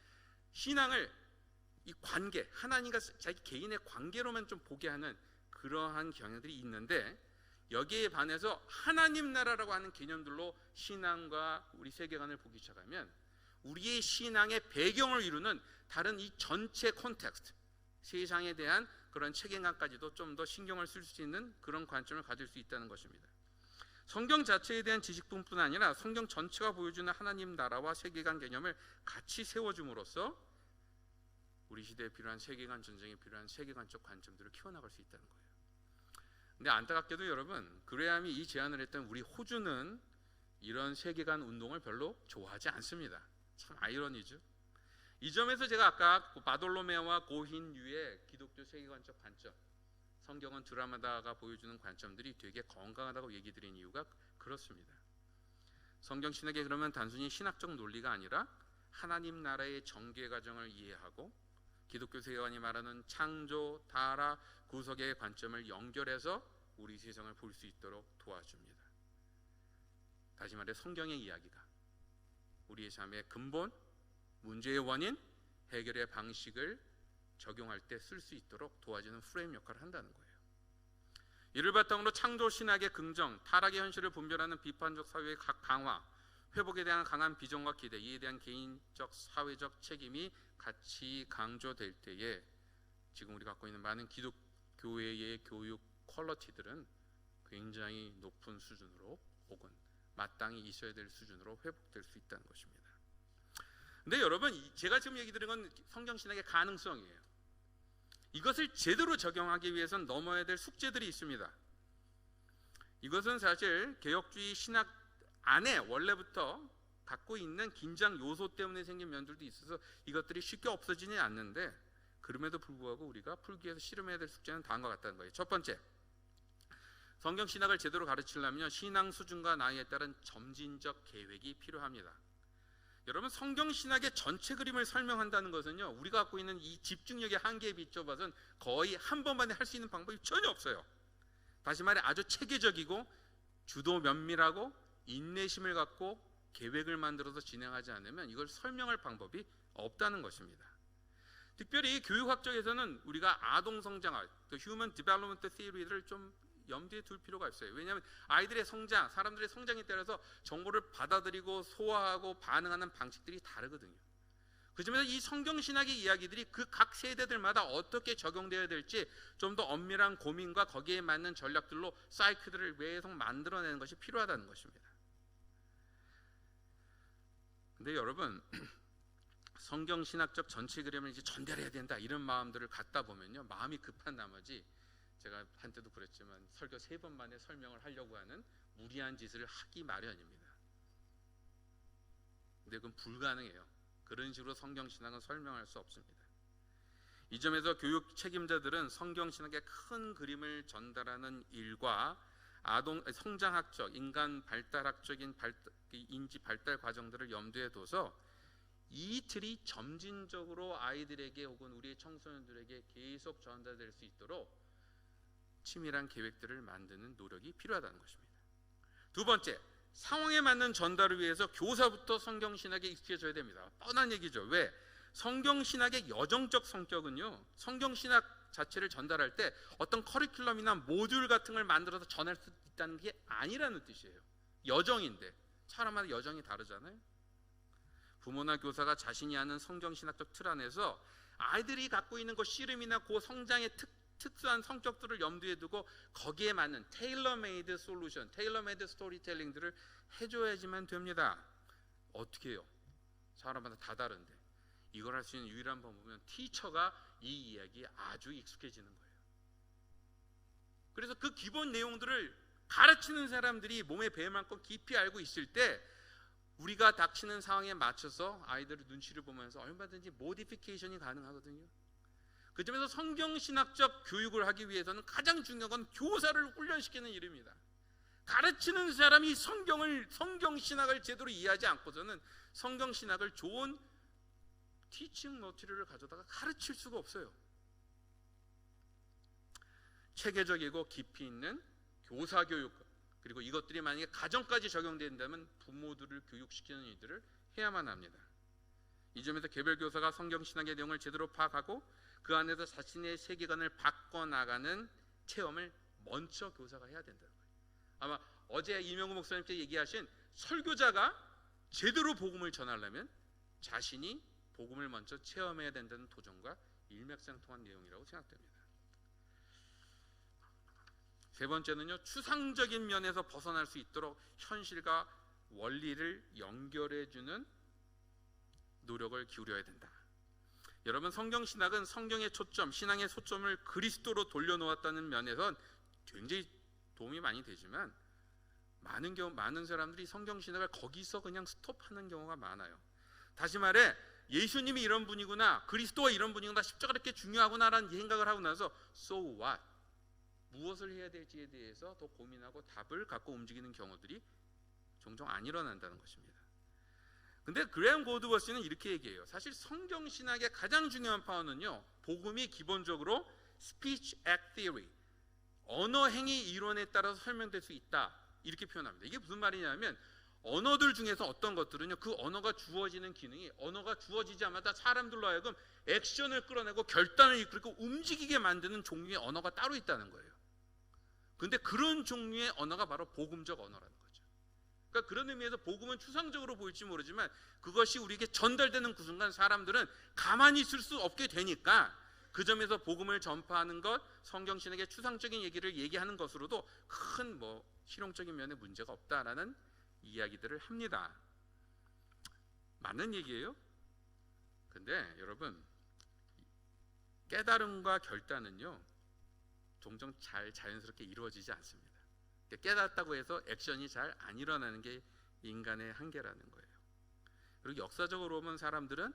신앙을 이 관계, 하나님과 자기 개인의 관계로만 좀 보게 하는 그러한 경향들이 있는데 여기에 반해서 하나님 나라라고 하는 개념들로 신앙과 우리 세계관을 보기 시작하면 우리의 신앙의 배경을 이루는 다른 이 전체 콘텍스트, 세상에 대한 그런 책임감까지도 좀 더 신경을 쓸 수 있는 그런 관점을 가질 수 있다는 것입니다. 성경 자체에 대한 지식뿐만 아니라 성경 전체가 보여주는 하나님 나라와 세계관 개념을 같이 세워줌으로써 우리 시대에 필요한 세계관 전쟁에 필요한 세계관적 관점들을 키워나갈 수 있다는 거예요. 근데 안타깝게도 여러분, 그레함이 이 제안을 했던 우리 호주는 이런 세계관 운동을 별로 좋아하지 않습니다. 참 아이러니죠. 이 점에서 제가 아까 바돌로메오와 고힌유의 기독교 세계관적 관점, 성경은 드라마다가 보여주는 관점들이 되게 건강하다고 얘기 드린 이유가 그렇습니다. 성경 신학이 그러면 단순히 신학적 논리가 아니라 하나님 나라의 전개 과정을 이해하고 기독교 세계관이 말하는 창조, 타락, 구속의 관점을 연결해서 우리 세상을 볼 수 있도록 도와줍니다. 다시 말해 성경의 이야기가 우리의 삶의 근본, 문제의 원인, 해결의 방식을 적용할 때 쓸 수 있도록 도와주는 프레임 역할을 한다는 거예요. 이를 바탕으로 창조 신학의 긍정, 타락의 현실을 분별하는 비판적 사회의 강화, 회복에 대한 강한 비전과 기대, 이에 대한 개인적 사회적 책임이 같이 강조될 때에 지금 우리 갖고 있는 많은 기독교회의 교육 퀄리티들은 굉장히 높은 수준으로 혹은 마땅히 있어야 될 수준으로 회복될 수 있다는 것입니다. 근데 여러분, 제가 지금 얘기 드린 건 성경신학의 가능성이에요. 이것을 제대로 적용하기 위해서는 넘어야 될 숙제들이 있습니다. 이것은 사실 개혁주의 신학 안에 원래부터 갖고 있는 긴장 요소 때문에 생긴 면들도 있어서 이것들이 쉽게 없어지지 않는데, 그럼에도 불구하고 우리가 풀기 위해서 실험해야 될 숙제는 다음과 같다는 거예요. 첫 번째, 성경 신학을 제대로 가르치려면 신앙 수준과 나이에 따른 점진적 계획이 필요합니다. 여러분, 성경 신학의 전체 그림을 설명한다는 것은요, 우리가 갖고 있는 이 집중력의 한계에 비춰봐서는 거의 한 번만에 할 수 있는 방법이 전혀 없어요. 다시 말해 아주 체계적이고 주도 면밀하고 인내심을 갖고 계획을 만들어서 진행하지 않으면 이걸 설명할 방법이 없다는 것입니다. 특별히 교육학적에서는 우리가 아동 성장학, Human Development Theory를 좀 염두에 둘 필요가 있어요. 왜냐하면 아이들의 성장, 사람들의 성장에 따라서 정보를 받아들이고 소화하고 반응하는 방식들이 다르거든요. 그 점에서 이 성경신학의 이야기들이 그 각 세대들마다 어떻게 적용되어야 될지 좀 더 엄밀한 고민과 거기에 맞는 전략들로 사이클들을 계속 만들어내는 것이 필요하다는 것입니다. 근데 여러분, 성경신학적 전체 그림을 이제 전달해야 된다 이런 마음들을 갖다 보면요, 마음이 급한 나머지 제가 한때도 그랬지만 설교 3번 만에 설명을 하려고 하는 무리한 짓을 하기 마련입니다. 근데 그건 불가능해요. 그런 식으로 성경신학은 설명할 수 없습니다. 이 점에서 교육 책임자들은 성경신학의 큰 그림을 전달하는 일과 아동 성장학적, 인간 발달학적인 인지 발달 과정들을 염두에 둬서 이 틀이 점진적으로 아이들에게 혹은 우리의 청소년들에게 계속 전달될 수 있도록 치밀한 계획들을 만드는 노력이 필요하다는 것입니다. 두 번째, 상황에 맞는 전달을 위해서 교사부터 성경신학에 익숙해져야 됩니다. 뻔한 얘기죠. 왜? 성경신학의 여정적 성격은요, 성경신학 자체를 전달할 때 어떤 커리큘럼이나 모듈 같은 걸 만들어서 전할 수 있다는 게 아니라는 뜻이에요. 여정인데 사람마다 여정이 다르잖아요. 부모나 교사가 자신이 아는 성경신학적 틀 안에서 아이들이 갖고 있는 그 씨름이나 그 성장의 특수한 성격들을 염두에 두고 거기에 맞는 테일러메이드 솔루션, 테일러메이드 스토리텔링들을 해줘야지만 됩니다. 어떻게 해요? 사람마다 다 다른데 이걸 할 수 있는 유일한 방법은 티처가 이 이야기에 아주 익숙해지는 거예요. 그래서 그 기본 내용들을 가르치는 사람들이 몸에 배에 만큼 깊이 알고 있을 때 우리가 닥치는 상황에 맞춰서 아이들의 눈치를 보면서 얼마든지 모디피케이션이 가능하거든요. 그 점에서 성경신학적 교육을 하기 위해서는 가장 중요한 건 교사를 훈련시키는 일입니다. 가르치는 사람이 성경신학을 제대로 이해하지 않고서는 성경신학을 좋은 티칭 머티리얼을 가져다가 가르칠 수가 없어요. 체계적이고 깊이 있는 교사교육, 그리고 이것들이 만약에 가정까지 적용된다면 부모들을 교육시키는 일들을 해야만 합니다. 이 점에서 개별 교사가 성경신학의 내용을 제대로 파악하고 그 안에서 자신의 세계관을 바꿔나가는 체험을 먼저 교사가 해야 된다는 거예요. 아마 어제 이명구 목사님께 얘기하신 설교자가 제대로 복음을 전하려면 자신이 복음을 먼저 체험해야 된다는 도전과 일맥상통한 내용이라고 생각됩니다. 세 번째는요, 추상적인 면에서 벗어날 수 있도록 현실과 원리를 연결해주는 노력을 기울여야 된다. 여러분, 성경신학은 성경의 초점, 신앙의 초점을 그리스도로 돌려놓았다는 면에선 굉장히 도움이 많이 되지만 많은 사람들이 성경 신학을 거기서 그냥 스톱하는 경우가 많아요. 다시 말해 예수님이 이런 분이구나, 그리스도가 이런 분이구나, 십자가 이렇게 중요하구나라는 생각을 하고 나서 so what? 무엇을 해야 될지에 대해서 더 고민하고 답을 갖고 움직이는 경우들이 종종 안 일어난다는 것입니다. 근데 그레엄 고드워시는 이렇게 얘기해요. 사실 성경 신학의 가장 중요한 파워는요, 복음이 기본적으로 speech act theory, 언어 행위 이론에 따라서 설명될 수 있다, 이렇게 표현합니다. 이게 무슨 말이냐면 언어들 중에서 어떤 것들은요, 그 언어가 주어지는 기능이 언어가 주어지자마자 사람들로 하여금 액션을 끌어내고 결단을 이끌고 움직이게 만드는 종류의 언어가 따로 있다는 거예요. 근데 그런 종류의 언어가 바로 복음적 언어라는 거죠. 그러니까 그런 의미에서 복음은 추상적으로 보일지 모르지만 그것이 우리에게 전달되는 그 순간 사람들은 가만히 있을 수 없게 되니까 그 점에서 복음을 전파하는 것, 성경신학의 추상적인 얘기를 얘기하는 것으로도 큰 실용적인 면에 문제가 없다라는 이야기들을 합니다. 맞는 얘기예요. 근데 여러분, 깨달음과 결단은요 종종 잘 자연스럽게 이루어지지 않습니다. 깨닫다고 해서 액션이 잘 안 일어나는 게 인간의 한계라는 거예요. 그리고 역사적으로 보면 사람들은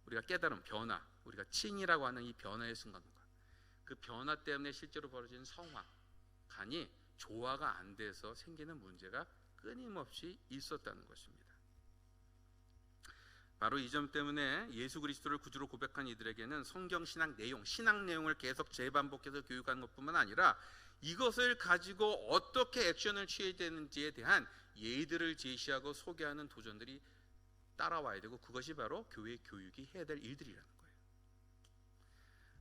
우리가 깨달음, 변화, 우리가 칭이라고 하는 이 변화의 순간과 그 변화 때문에 실제로 벌어지는 성화, 간이 조화가 안 돼서 생기는 문제가 끊임없이 있었다는 것입니다. 바로 이 점 때문에 예수 그리스도를 구주로 고백한 이들에게는 성경 신학 내용, 신학 내용을 계속 재반복해서 교육하는 것뿐만 아니라 이것을 가지고 어떻게 액션을 취해야 되는지에 대한 예의들을 제시하고 소개하는 도전들이 따라와야 되고, 그것이 바로 교회 교육이 해야 될 일들이라는 거예요.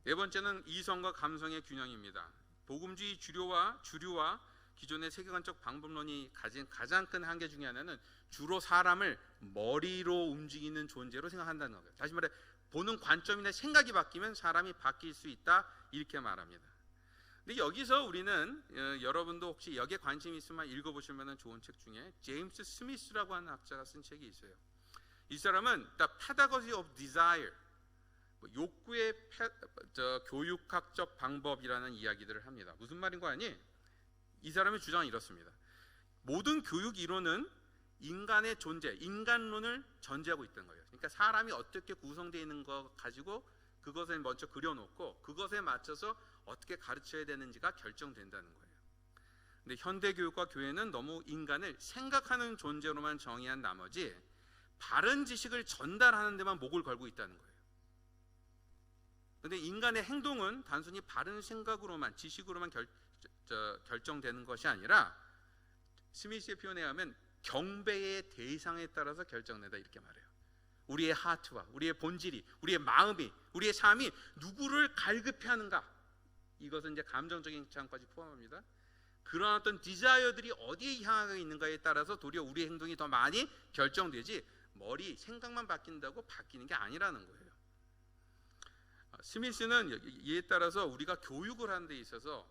네 번째는 이성과 감성의 균형입니다. 복음주의 주류와 기존의 세계관적 방법론이 가진 가장 큰 한계 중에 하나는 주로 사람을 머리로 움직이는 존재로 생각한다는 거예요. 다시 말해 보는 관점이나 생각이 바뀌면 사람이 바뀔 수 있다, 이렇게 말합니다. 근데 여기서 우리는 여러분도 혹시 여기에 관심이 있으면 읽어보실 만한 좋은 책 중에 제임스 스미스라고 하는 학자가 쓴 책이 있어요. 이 사람은 The Pedagogy of Desire, 욕구의 교육학적 방법이라는 이야기들을 합니다. 무슨 말인 거 아니? 이 사람의 주장은 이렇습니다. 모든 교육 이론은 인간의 존재, 인간론을 전제하고 있다는 거예요. 그러니까 사람이 어떻게 구성되어 있는 거 가지고 그것을 먼저 그려놓고 그것에 맞춰서 어떻게 가르쳐야 되는지가 결정된다는 거예요. 근데 현대 교육과 교회는 너무 인간을 생각하는 존재로만 정의한 나머지 바른 지식을 전달하는 데만 목을 걸고 있다는 거예요. 근데 인간의 행동은 단순히 바른 생각으로만, 지식으로만 결정되는 것이 아니라 스미스의 표현에 의하면 경배의 대상에 따라서 결정된다, 이렇게 말해요. 우리의 하트와 우리의 본질이, 우리의 마음이, 우리의 삶이 누구를 갈급해하는가, 이것은 이제 감정적인 입장까지 포함합니다. 그런 어떤 디자이어들이 어디에 향하고 있는가에 따라서 도리어 우리의 행동이 더 많이 결정되지 머리, 생각만 바뀐다고 바뀌는 게 아니라는 거예요. 스미스는 이에 따라서 우리가 교육을 하는 데 있어서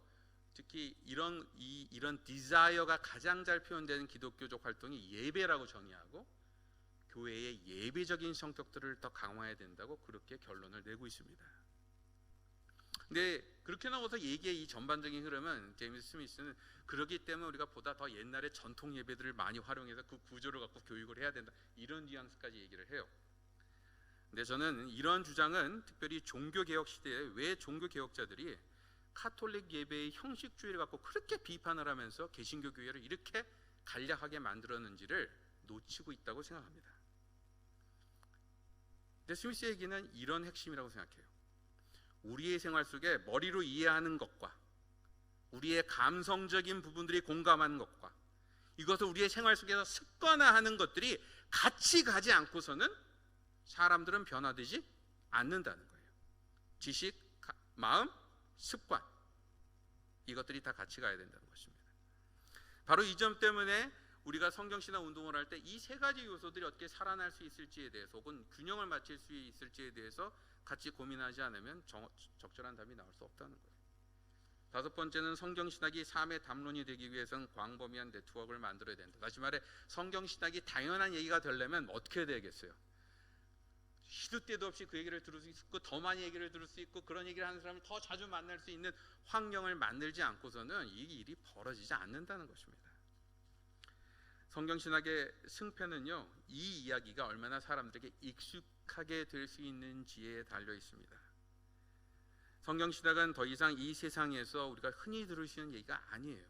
특히 이런 디자이어가 가장 잘 표현되는 기독교적 활동이 예배라고 정의하고 교회의 예배적인 성격들을 더 강화해야 된다고 그렇게 결론을 내고 있습니다. 근데 그렇게 나와서 얘기의 이 전반적인 흐름은 제임스 스미스는 그러기 때문에 우리가 보다 더 옛날의 전통 예배들을 많이 활용해서 그 구조를 갖고 교육을 해야 된다, 이런 뉘앙스까지 얘기를 해요. 근데 저는 이런 주장은 특별히 종교개혁 시대에 왜 종교개혁자들이 카톨릭 예배의 형식주의를 갖고 그렇게 비판을 하면서 개신교 교회를 이렇게 간략하게 만들었는지를 놓치고 있다고 생각합니다. 근데 스미스 얘기는 이런 핵심이라고 생각해요. 우리의 생활 속에 머리로 이해하는 것과 우리의 감성적인 부분들이 공감하는 것과 이것을 우리의 생활 속에서 습관화하는 것들이 같이 가지 않고서는 사람들은 변화되지 않는다는 거예요. 지식, 마음, 습관, 이것들이 다 같이 가야 된다는 것입니다. 바로 이 점 때문에 우리가 성경신학 운동을 할 때 이 세 가지 요소들이 어떻게 살아날 수 있을지에 대해서 혹은 균형을 맞출 수 있을지에 대해서 같이 고민하지 않으면 적절한 답이 나올 수 없다는 거예요. 다섯 번째는 성경신학이 삶의 담론이 되기 위해서는 광범위한 네트워크를 만들어야 된다. 다시 말해 성경신학이 당연한 얘기가 되려면 어떻게 해야 되겠어요? 시도 때도 없이 그 얘기를 들을 수 있고 더 많이 얘기를 들을 수 있고 그런 얘기를 하는 사람을 더 자주 만날 수 있는 환경을 만들지 않고서는 이 일이 벌어지지 않는다는 것입니다. 성경신학의 승패는요, 이 이야기가 얼마나 사람들에게 익숙하게 될 수 있는지에 달려 있습니다. 성경신학은 더 이상 이 세상에서 우리가 흔히 들을 수 있는 얘기가 아니에요.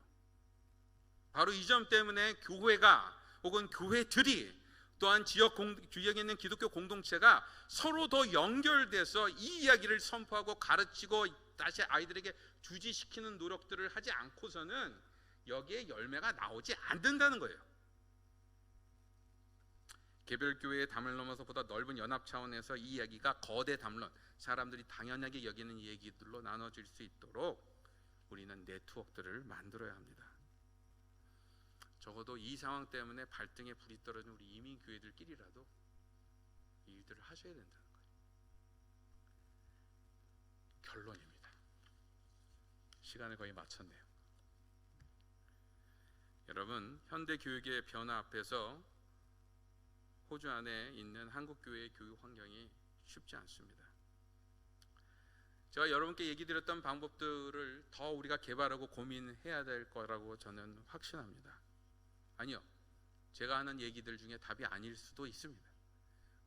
바로 이 점 때문에 교회가 혹은 교회들이 또한 지역에 있는 기독교 공동체가 서로 더 연결돼서 이 이야기를 선포하고 가르치고 다시 아이들에게 주지시키는 노력들을 하지 않고서는 여기에 열매가 나오지 않는다는 거예요. 개별교회의 담을 넘어서 보다 넓은 연합 차원에서 이 이야기가 거대 담론, 사람들이 당연하게 여기는 얘기들로 나눠질 수 있도록 우리는 네트워크들을 만들어야 합니다. 적어도 이 상황 때문에 발등에 불이 떨어진 우리 이민교회들끼리라도 이 일들을 하셔야 된다는 거예요. 결론입니다. 시간을 거의 마쳤네요. 여러분, 현대 교육의 변화 앞에서 호주 안에 있는 한국교회의 교육 환경이 쉽지 않습니다. 제가 여러분께 얘기 드렸던 방법들을 더 우리가 개발하고 고민해야 될 거라고 저는 확신합니다. 아니요, 제가 하는 얘기들 중에 답이 아닐 수도 있습니다.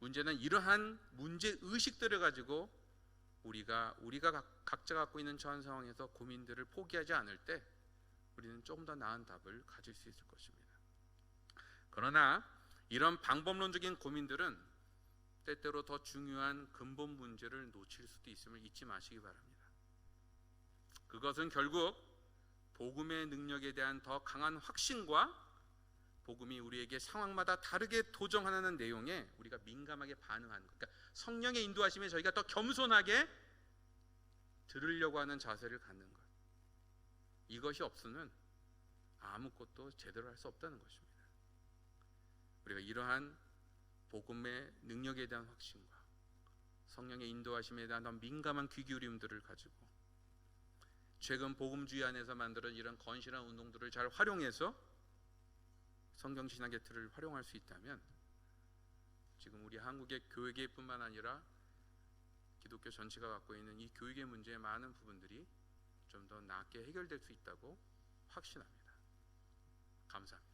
문제는 이러한 문제 의식들을 가지고 우리가 각자 갖고 있는 처한 상황에서 고민들을 포기하지 않을 때 우리는 조금 더 나은 답을 가질 수 있을 것입니다. 그러나 이런 방법론적인 고민들은 때때로 더 중요한 근본 문제를 놓칠 수도 있음을 잊지 마시기 바랍니다. 그것은 결국 복음의 능력에 대한 더 강한 확신과 복음이 우리에게 상황마다 다르게 도전하는 내용에 우리가 민감하게 반응하는 것, 그러니까 성령의 인도하심에 저희가 더 겸손하게 들으려고 하는 자세를 갖는 것, 이것이 없으면 아무것도 제대로 할 수 없다는 것입니다. 우리가 이러한 복음의 능력에 대한 확신과 성령의 인도하심에 대한 더 민감한 귀 기울임들을 가지고 최근 복음주의 안에서 만들어 이런 건실한 운동들을 잘 활용해서 성경신학의 틀을 활용할 수 있다면 지금 우리 한국의 교회계뿐만 아니라 기독교 전체가 갖고 있는 이 교육의 문제의 많은 부분들이 좀 더 낫게 해결될 수 있다고 확신합니다. 감사합니다.